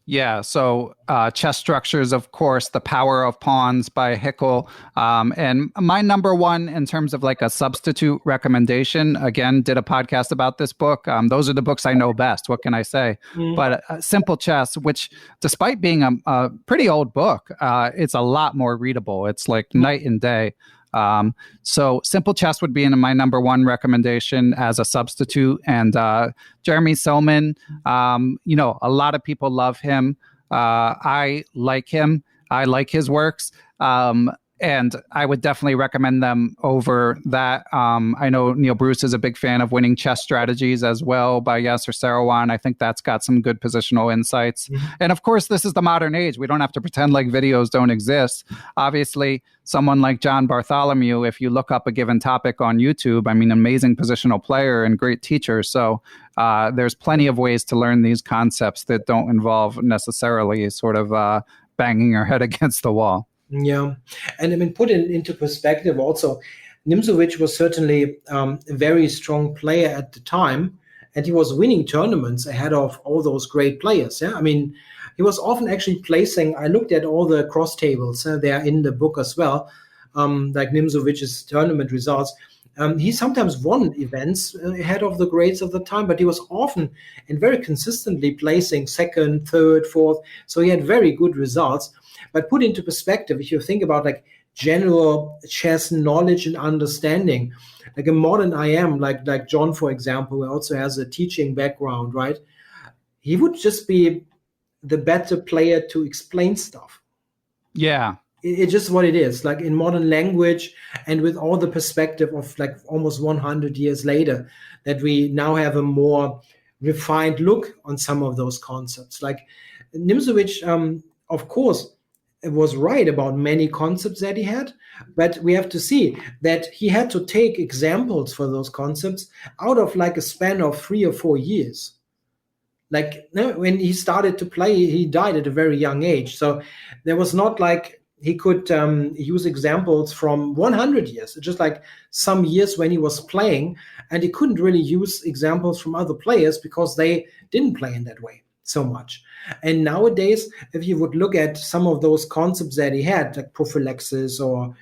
Yeah, so chess structures, of course, The Power of Pawns by Hickel. And my number one in terms of like a substitute recommendation, again, did a podcast about this book. Those are the books I know best. What can I say? But Simple Chess, which despite being a pretty old book, it's a lot more readable. It's like night and day. So Simple Chess would be in my number one recommendation as a substitute. And Jeremy Silman, a lot of people love him. I like him. I like his works. And I would definitely recommend them over that. I know Neil Bruce is a big fan of Winning Chess Strategies as well by Yasser Seirawan. I think that's got some good positional insights. And of course, this is the modern age. We don't have to pretend like videos don't exist. Obviously, someone like John Bartholomew, if you look up a given topic on YouTube, I mean, amazing positional player and great teacher. So there's plenty of ways to learn these concepts that don't involve necessarily sort of banging your head against the wall. Yeah. And I mean, put it into perspective also, Nimzowitsch was certainly a very strong player at the time, and he was winning tournaments ahead of all those great players. Yeah. I mean, he was often actually placing, I looked at all the cross tables, they are in the book as well, like Nimzowicz's tournament results. He sometimes won events ahead of the greats of the time, but he was often and very consistently placing second, third, fourth. So he had very good results. But put into perspective, if you think about like general chess knowledge and understanding, like a modern IM, like John, for example, who also has a teaching background, right? He would just be the better player to explain stuff. Yeah. It's just what it is, like in modern language and with all the perspective of like almost 100 years later, that we now have a more refined look on some of those concepts. Like Nimzowitsch, of course, was right about many concepts that he had, but we have to see that he had to take examples for those concepts out of like a span of 3 or 4 years. Like when he started to play, he died at a very young age. So there was not like he could use examples from 100 years, just like some years when he was playing, and he couldn't really use examples from other players because they didn't play in that way so much. And nowadays, if you would look at some of those concepts that he had, like prophylaxis or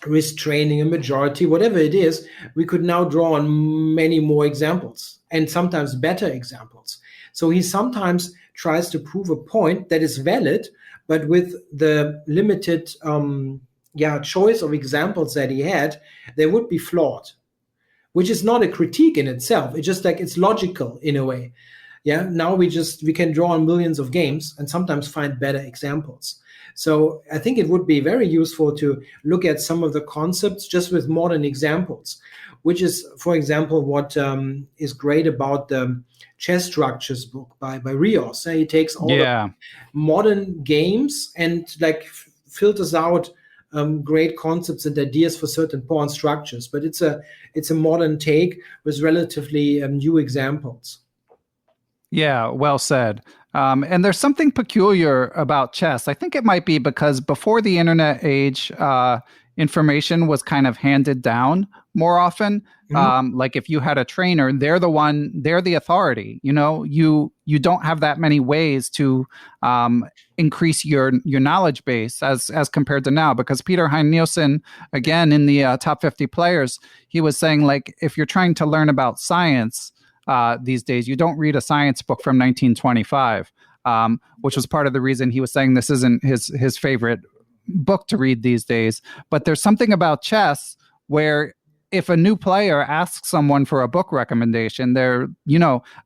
restraining a majority, whatever it is, we could now draw on many more examples and sometimes better examples. So he sometimes tries to prove a point that is valid, but with the limited choice of examples that he had, they would be flawed, which is not a critique in itself. It's just like it's logical in a way. Yeah. Now we can draw on millions of games and sometimes find better examples. So I think it would be very useful to look at some of the concepts just with modern examples, which is, for example, what is great about the Chess Structures book by Rios. He takes all the modern games and like filters out great concepts and ideas for certain pawn structures, but it's a modern take with relatively new examples. Yeah, well said. And there's something peculiar about chess. I think it might be because before the internet age, information was kind of handed down more often. Like if you had a trainer, they're the authority. You don't have that many ways to increase your knowledge base as compared to now. Because Peter Heine Nielsen, again in the top 50 players, he was saying like if you're trying to learn about science these days, you don't read a science book from 1925, which was part of the reason he was saying this isn't his favorite book to read these days. But there's something about chess where if a new player asks someone for a book recommendation, they're,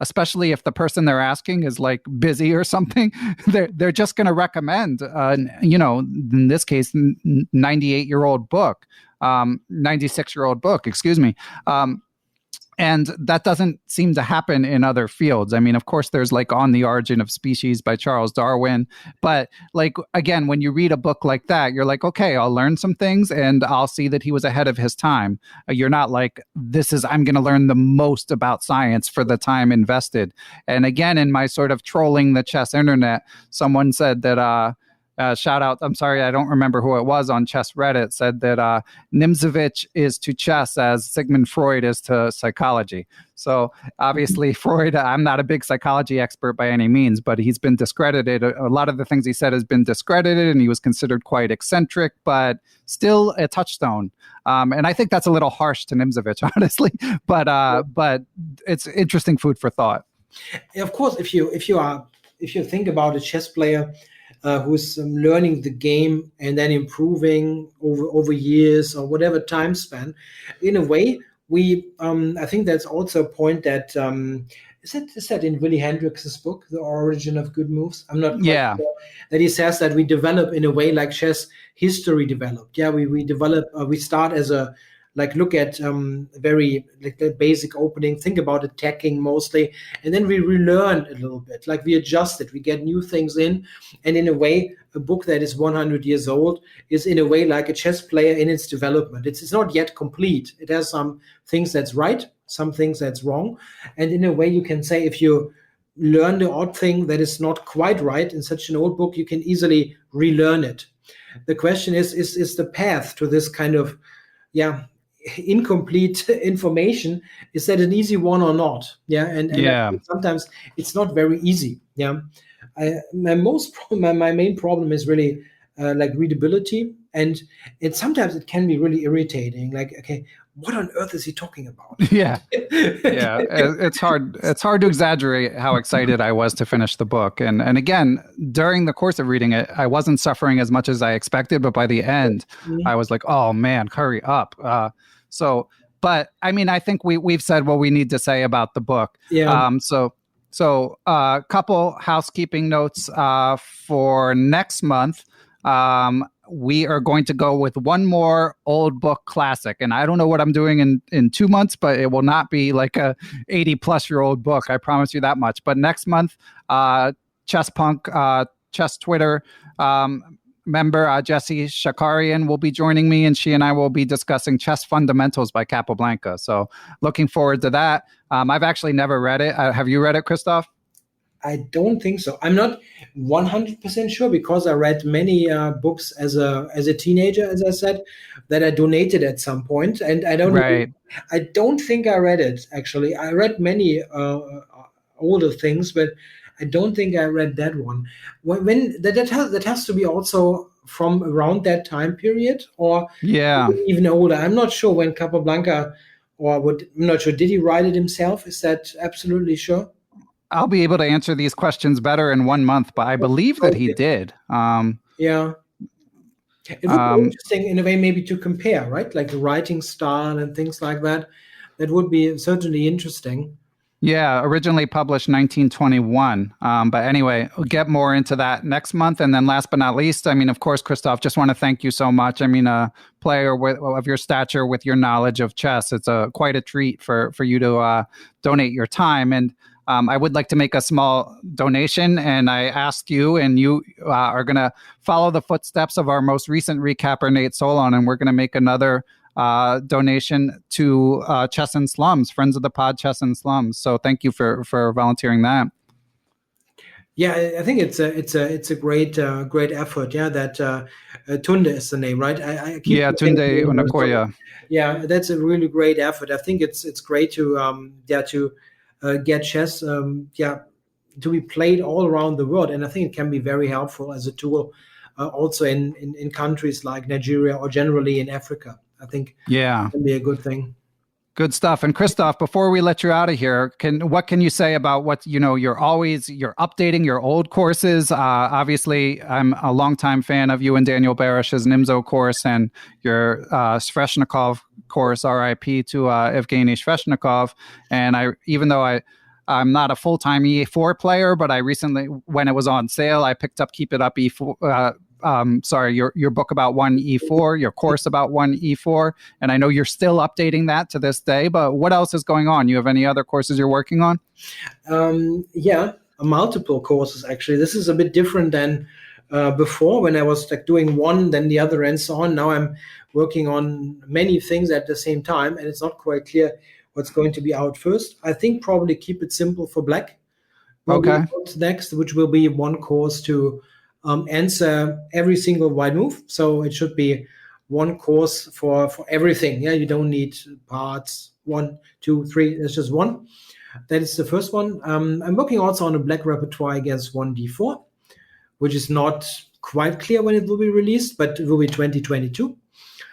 especially if the person they're asking is like busy or something, they're just going to recommend, in this case, 98-year-old book, 96-year-old book, excuse me. And that doesn't seem to happen in other fields. I mean, of course, there's like On the Origin of Species by Charles Darwin. But like, again, when you read a book like that, you're like, okay, I'll learn some things and I'll see that he was ahead of his time. You're not like, I'm going to learn the most about science for the time invested. And again, in my sort of trolling the chess internet, someone said that, shout out, I'm sorry, I don't remember who it was on Chess Reddit, said that Nimzowitsch is to chess as Sigmund Freud is to psychology. So obviously Freud, I'm not a big psychology expert by any means, but he's been discredited. A lot of the things he said has been discredited, and he was considered quite eccentric, but still a touchstone. And I think that's a little harsh to Nimzowitsch, honestly, but it's interesting food for thought. Of course, if you think about a chess player who's learning the game and then improving over years or whatever time span, in a way, I think that's also a point that is that in Willy Hendrix's book, The Origin of Good Moves? I'm not quite sure, that he says that we develop in a way like chess history developed. Yeah, we develop, we start as a, like, look at very like the basic opening, think about attacking mostly, and then we relearn a little bit, like we adjust it, we get new things in, and in a way, a book that is 100 years old is in a way like a chess player in its development. It's not yet complete. It has some things that's right, some things that's wrong, and in a way you can say if you learn the odd thing that is not quite right in such an old book, you can easily relearn it. The question is the path to this kind of incomplete information, is that an easy one or not? And sometimes it's not very easy. My main problem is really like readability, and sometimes it can be really irritating, like, okay, what on earth is he talking about? It's hard to exaggerate how excited I was to finish the book, and again, during the course of reading it, I wasn't suffering as much as I expected, but by the end I was like, oh man, hurry up. But I mean, I think we've said what we need to say about the book. So a couple housekeeping notes for next month. We are going to go with one more old book classic, and I don't know what I'm doing in 2 months, but it will not be like a 80-plus-year-old book. I promise you that much. But next month, Chess Punk, Chess Twitter member Jesse Shakarian will be joining me, and she and I will be discussing Chess Fundamentals by Capablanca. So looking forward to that. I've actually never read it. Have you read it, Christof? I don't think so. I'm not 100% sure, because I read many books as a teenager, as I said, that I donated at some point, and I don't think I read it, actually. I read many older things, but I don't think I read that one. When that has to be also from around that time period, or even older. I'm not sure when Capablanca, I'm not sure. Did he write it himself? Is that absolutely sure? I'll be able to answer these questions better in 1 month, but I believe that he did. It would be interesting in a way, maybe to compare, right? Like the writing style and things like that. That would be certainly interesting. Yeah, originally published 1921. But anyway, we'll get more into that next month. And then last but not least, I mean, of course, Christof, just want to thank you so much. I mean, a player of your stature with your knowledge of chess, it's quite a treat for you to donate your time. And I would like to make a small donation, and I ask you, and you are going to follow the footsteps of our most recent recapper, Nate Solon, and we're going to make another donation to Chess in Slums, Friends of the Pod Chess in Slums. So thank you for volunteering that. Yeah, I think it's a great effort. Yeah, that Tunde is the name, right? Tunde Onakoya. Yeah, that's a really great effort. I think it's great to get chess to be played all around the world, and I think it can be very helpful as a tool also in countries like Nigeria or generally in Africa. I think it can be a good thing. Good stuff. And Christof, before we let you out of here, what can you say about what, you're updating your old courses? Obviously, I'm a longtime fan of you and Daniel Barish's Nimzo course and your Sveshnikov course, RIP to Evgeny Sveshnikov. And even though I'm not a full-time E4 player, but I recently, when it was on sale, I picked up Keep It Up E4. Your book about 1E4, your course about 1E4, and I know you're still updating that to this day, but what else is going on? You have any other courses you're working on? Multiple courses, actually. This is a bit different than before, when I was like doing one, then the other, and so on. Now I'm working on many things at the same time, and it's not quite clear what's going to be out first. I think probably Keep It Simple for Black will be out next, which will be one course to answer every single white move. So it should be one course for everything. Yeah, you don't need parts 1, 2, 3. It's just one. That is the first one. I'm working also on a black repertoire against 1d4, which is not quite clear when it will be released, but it will be 2022.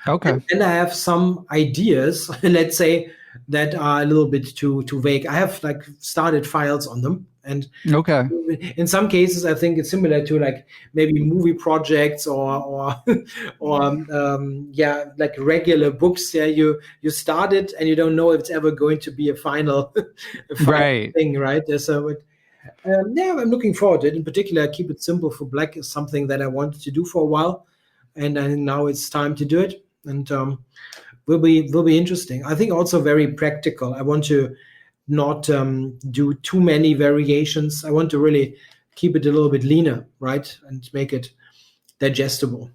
Okay. And I have some ideas, let's say, that are a little bit too vague. I have like started files on them. And okay. In some cases, I think it's similar to like maybe movie projects or like regular books. Yeah, you start it and you don't know if it's ever going to be a final right. thing, right? So I'm looking forward to it. In particular, Keep It Simple for Black is something that I wanted to do for a while, and I think now it's time to do it. And will be interesting. I think also very practical. I want to not do too many variations. I want to really keep it a little bit leaner, right, and make it digestible.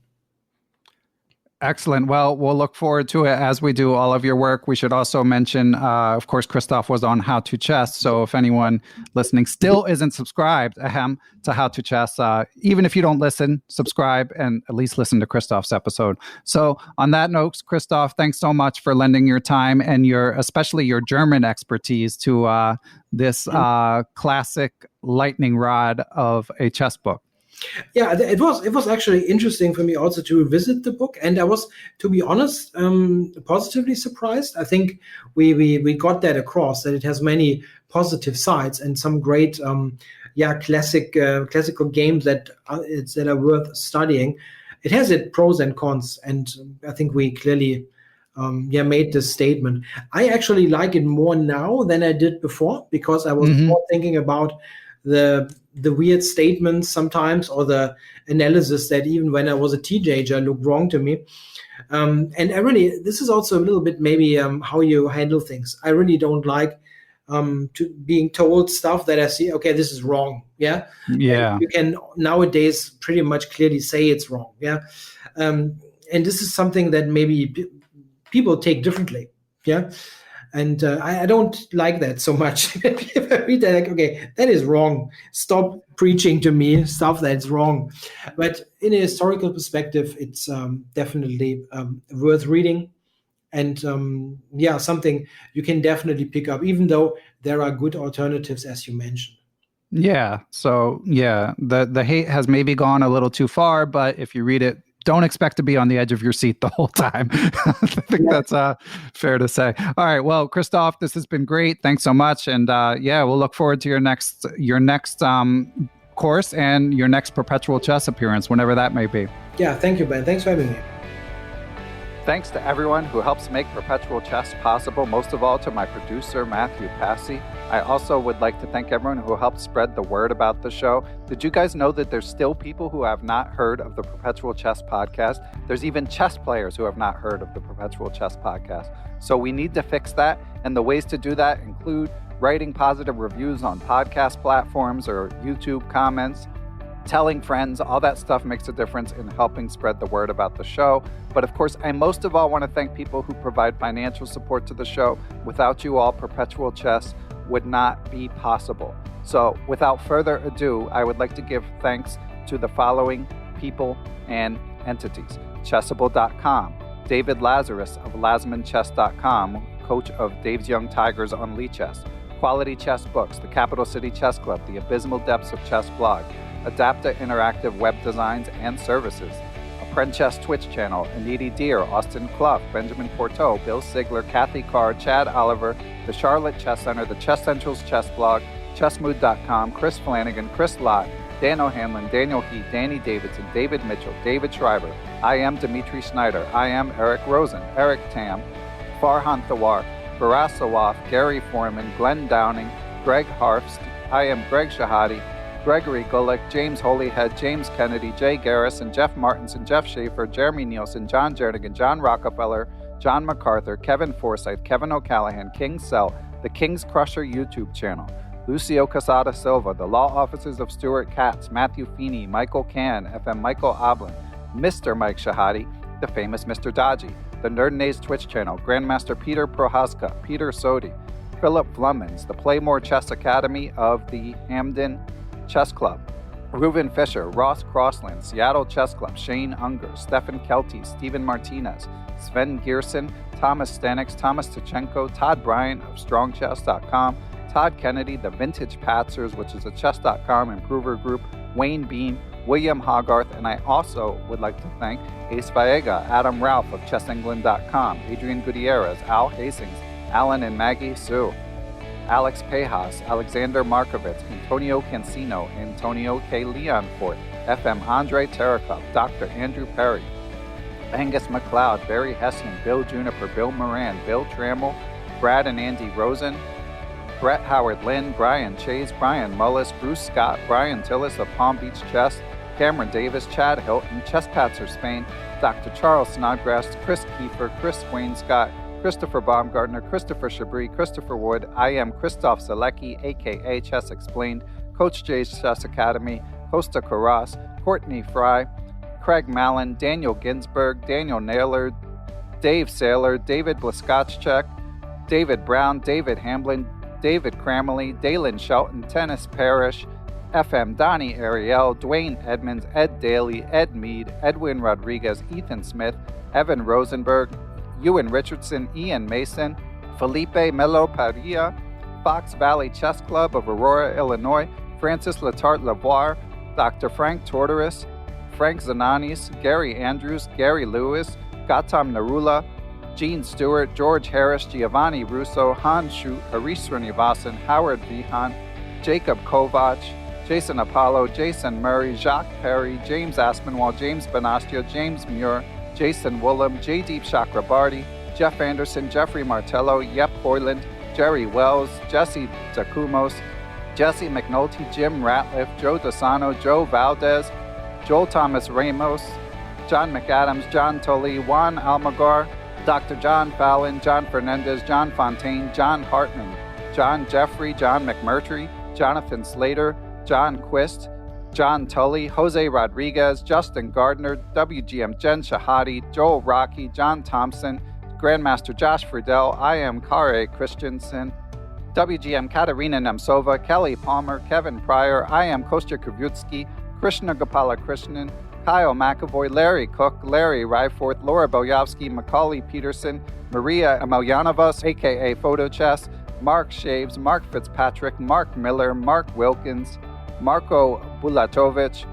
Excellent. Well, we'll look forward to it as we do all of your work. We should also mention, of course, Christof was on How to Chess. So if anyone listening still isn't subscribed to How to Chess, even if you don't listen, subscribe and at least listen to Christof's episode. So on that note, Christof, thanks so much for lending your time and especially your German expertise to this classic lightning rod of a chess book. Yeah, it was actually interesting for me also to revisit the book, and I was, to be honest, positively surprised. I think we got that across, that it has many positive sides and some great classical games that are worth studying. It has its pros and cons, and I think we clearly made this statement. I actually like it more now than I did before, because I was more thinking about the weird statements sometimes, or the analysis that even when I was a teenager looked wrong to me. And this is also a little bit maybe how you handle things. I really don't like being told stuff that I see, okay, this is wrong. Yeah. Yeah. You can nowadays pretty much clearly say it's wrong. Yeah. And this is something that maybe people take differently. Yeah. And I don't like that so much. If I read that, like, okay, that is wrong. Stop preaching to me stuff that's wrong. But in a historical perspective, it's definitely worth reading. And something you can definitely pick up, even though there are good alternatives, as you mentioned. Yeah. So, the hate has maybe gone a little too far, but if you read it, don't expect to be on the edge of your seat the whole time. I think that's fair to say. All right. Well, Christof, this has been great. Thanks so much. And we'll look forward to your next course and your next Perpetual Chess appearance, whenever that may be. Yeah. Thank you, Ben. Thanks for having me. Thanks to everyone who helps make Perpetual Chess possible, most of all to my producer, Matthew Passy. I also would like to thank everyone who helped spread the word about the show. Did you guys know that there's still people who have not heard of the Perpetual Chess podcast? There's even chess players who have not heard of the Perpetual Chess podcast. So we need to fix that, and the ways to do that include writing positive reviews on podcast platforms or YouTube comments, telling friends. All that stuff makes a difference in helping spread the word about the show. But of course, I most of all want to thank people who provide financial support to the show. Without you all, Perpetual Chess would not be possible. So without further ado, I would like to give thanks to the following people and entities. Chessable.com, David Lazarus of LazmanChess.com, coach of Dave's Young Tigers on Lee Chess. Quality Chess Books, the Capital City Chess Club, the Abysmal Depths of Chess blog, Adapta Interactive Web Designs and Services, Apprend Chess Twitch channel, Aniti Deer, Austin Clough, Benjamin Porteau, Bill Sigler, Kathy Carr, Chad Oliver, the Charlotte Chess Center, the Chess Central's Chess blog, Chessmood.com, Chris Flanagan, Chris Lott, Dan O'Hanlon, Daniel Heath, Danny Davidson, David Mitchell, David Schreiber, I am Dimitri Schneider, I am Eric Rosen, Eric Tam, Farhan Thawar, Faraz Sawaf, Gary Foreman, Glenn Downing, Greg Harfst, I am Greg Shahadi, Gregory Gulick, James Holyhead, James Kennedy, Jay Garrison, Jeff Martinson, Jeff Schaefer, Jeremy Nielsen, John Jernigan, John Rockefeller, John MacArthur, Kevin Forsyth, Kevin O'Callahan, King Cell, the King's Crusher YouTube channel, Lucio Casada Silva, the Law Offices of Stuart Katz, Matthew Feeney, Michael Cann, FM Michael Oblin, Mr. Mike Shahadi, the famous Mr. Dodgy, the Nerd Nays Twitch channel, Grandmaster Peter Prohaska, Peter Sodi, Philip Flummins, the Playmore Chess Academy of the Hamden Chess Club, Reuven Fisher, Ross Crossland, Seattle Chess Club, Shane Unger, Stefan Kelty, Stephen Martinez, Sven Gierson, Thomas Stanix, Thomas Tachenko, Todd Bryant of StrongChess.com, Todd Kennedy, The Vintage Patzers, which is a Chess.com improver group, Wayne Beam, William Hogarth, and I also would like to thank Ace Vallega, Adam Ralph of ChessEngland.com, Adrian Gutierrez, Al Hastings, Alan and Maggie Sue, Alex Pejas, Alexander Markovitz, Antonio Cancino, Antonio K. Leonfort, FM Andre Terakov, Dr. Andrew Perry, Angus McLeod, Barry Hessian, Bill Juniper, Bill Moran, Bill Trammell, Brad and Andy Rosen, Brett Howard Lynn, Brian Chase, Brian Mullis, Bruce Scott, Brian Tillis of Palm Beach Chess, Cameron Davis, Chad Hilton, Chess Patzer Spain, Dr. Charles Snodgrass, Chris Kiefer, Chris Wayne Scott, Christopher Baumgartner, Christopher Chabris, Christopher Wood, I am Christof Sielecki, aka Chess Explained, Coach J's Chess Academy, Costa Carras, Courtney Fry, Craig Mallon, Daniel Ginsberg, Daniel Naylor, Dave Saylor, David Blaskotchek, David Brown, David Hamblin, David Cramley, Dalen Shelton, Tennis Parrish, FM Donnie Ariel, Dwayne Edmonds, Ed Daly, Ed Mead, Edwin Rodriguez, Ethan Smith, Evan Rosenberg, Ewan Richardson, Ian Mason, Felipe Melo Padilla, Fox Valley Chess Club of Aurora, Illinois, Francis Letarte Lavoie, Dr. Frank Tortoris, Frank Zananis, Gary Andrews, Gary Lewis, Gautam Narula, Gene Stewart, George Harris, Giovanni Russo, Han Shu, Harish Srinivasan, Howard Vihan, Jacob Kovac, Jason Apollo, Jason Murray, Jacques Perry, James Aspinwall, James Benastia, James Muir, Jason Woolham, Jaydeep Chakrabarty, Jeff Anderson, Jeffrey Martello, Yep Hoyland, Jerry Wells, Jesse Takumos, Jesse McNulty, Jim Ratliff, Joe Dasano, Joe Valdez, Joel Thomas Ramos, John McAdams, John Tully, Juan Almagar, Dr. John Fallon, John Fernandez, John Fontaine, John Hartman, John Jeffrey, John McMurtry, Jonathan Slater, John Quist, John Tully, Jose Rodriguez, Justin Gardner, WGM Jen Shahadi, Joel Rocky, John Thompson, Grandmaster Josh Friedel, I am Kare Christensen, WGM Katerina Nemtsova, Kelly Palmer, Kevin Pryor, I am Kostya Kavutski, Krishna Gopala Krishnan, Kyle McAvoy, Larry Cook, Larry Ryforth, Laura Boyovsky, Macaulay Peterson, Maria Emelianovas, aka PhotoChess, Mark Shaves, Mark Fitzpatrick, Mark Miller, Mark Wilkins, Marko Bulatovic,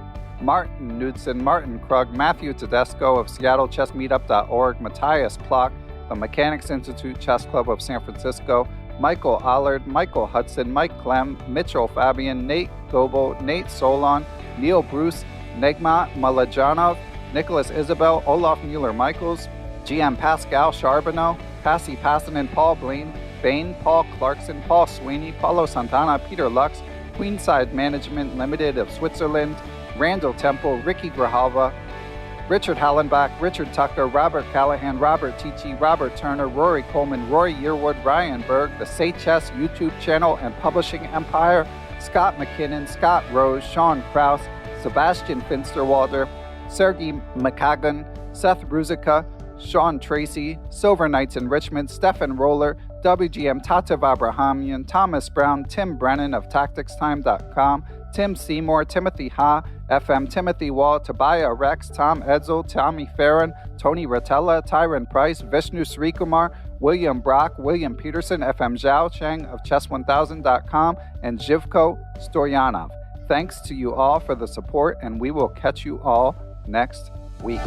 Martin Knudsen, Martin Krug, Matthew Tedesco of SeattleChessMeetup.org, Matthias Plock, the Mechanics Institute Chess Club of San Francisco, Michael Allard, Michael Hudson, Mike Clem, Mitchell Fabian, Nate Goebel, Nate Solon, Neil Bruce, Negma Malajanov, Nicholas Isabel, Olaf Mueller-Michaels, GM Pascal Charbonneau, Passy Passanen, Paul Blaine, Bain, Paul Clarkson, Paul Sweeney, Paulo Santana, Peter Lux, Queenside Management Limited of Switzerland, Randall Temple, Ricky Grijalva, Richard Hallenbach, Richard Tucker, Robert Callahan, Robert Tichy, Robert Turner, Rory Coleman, Roy Yearwood, Ryan Berg, the Say Chess YouTube channel and publishing empire, Scott McKinnon, Scott Rose, Sean Krause, Sebastian Finsterwalder, Sergei McKagan, Seth Ruzica, Sean Tracy, Silver Knights in Richmond, Stefan Roller, WGM Tatev Abrahamian, Thomas Brown, Tim Brennan of TacticsTime.com, Tim Seymour, Timothy Ha, FM Timothy Wall, Tobiah Rex, Tom Edsel, Tommy Farron, Tony Rotella, Tyron Price, Vishnu Srikumar, William Brock, William Peterson, FM Zhao Cheng of Chess1000.com, and Zhivko Stoyanov. Thanks to you all for the support, and we will catch you all next week.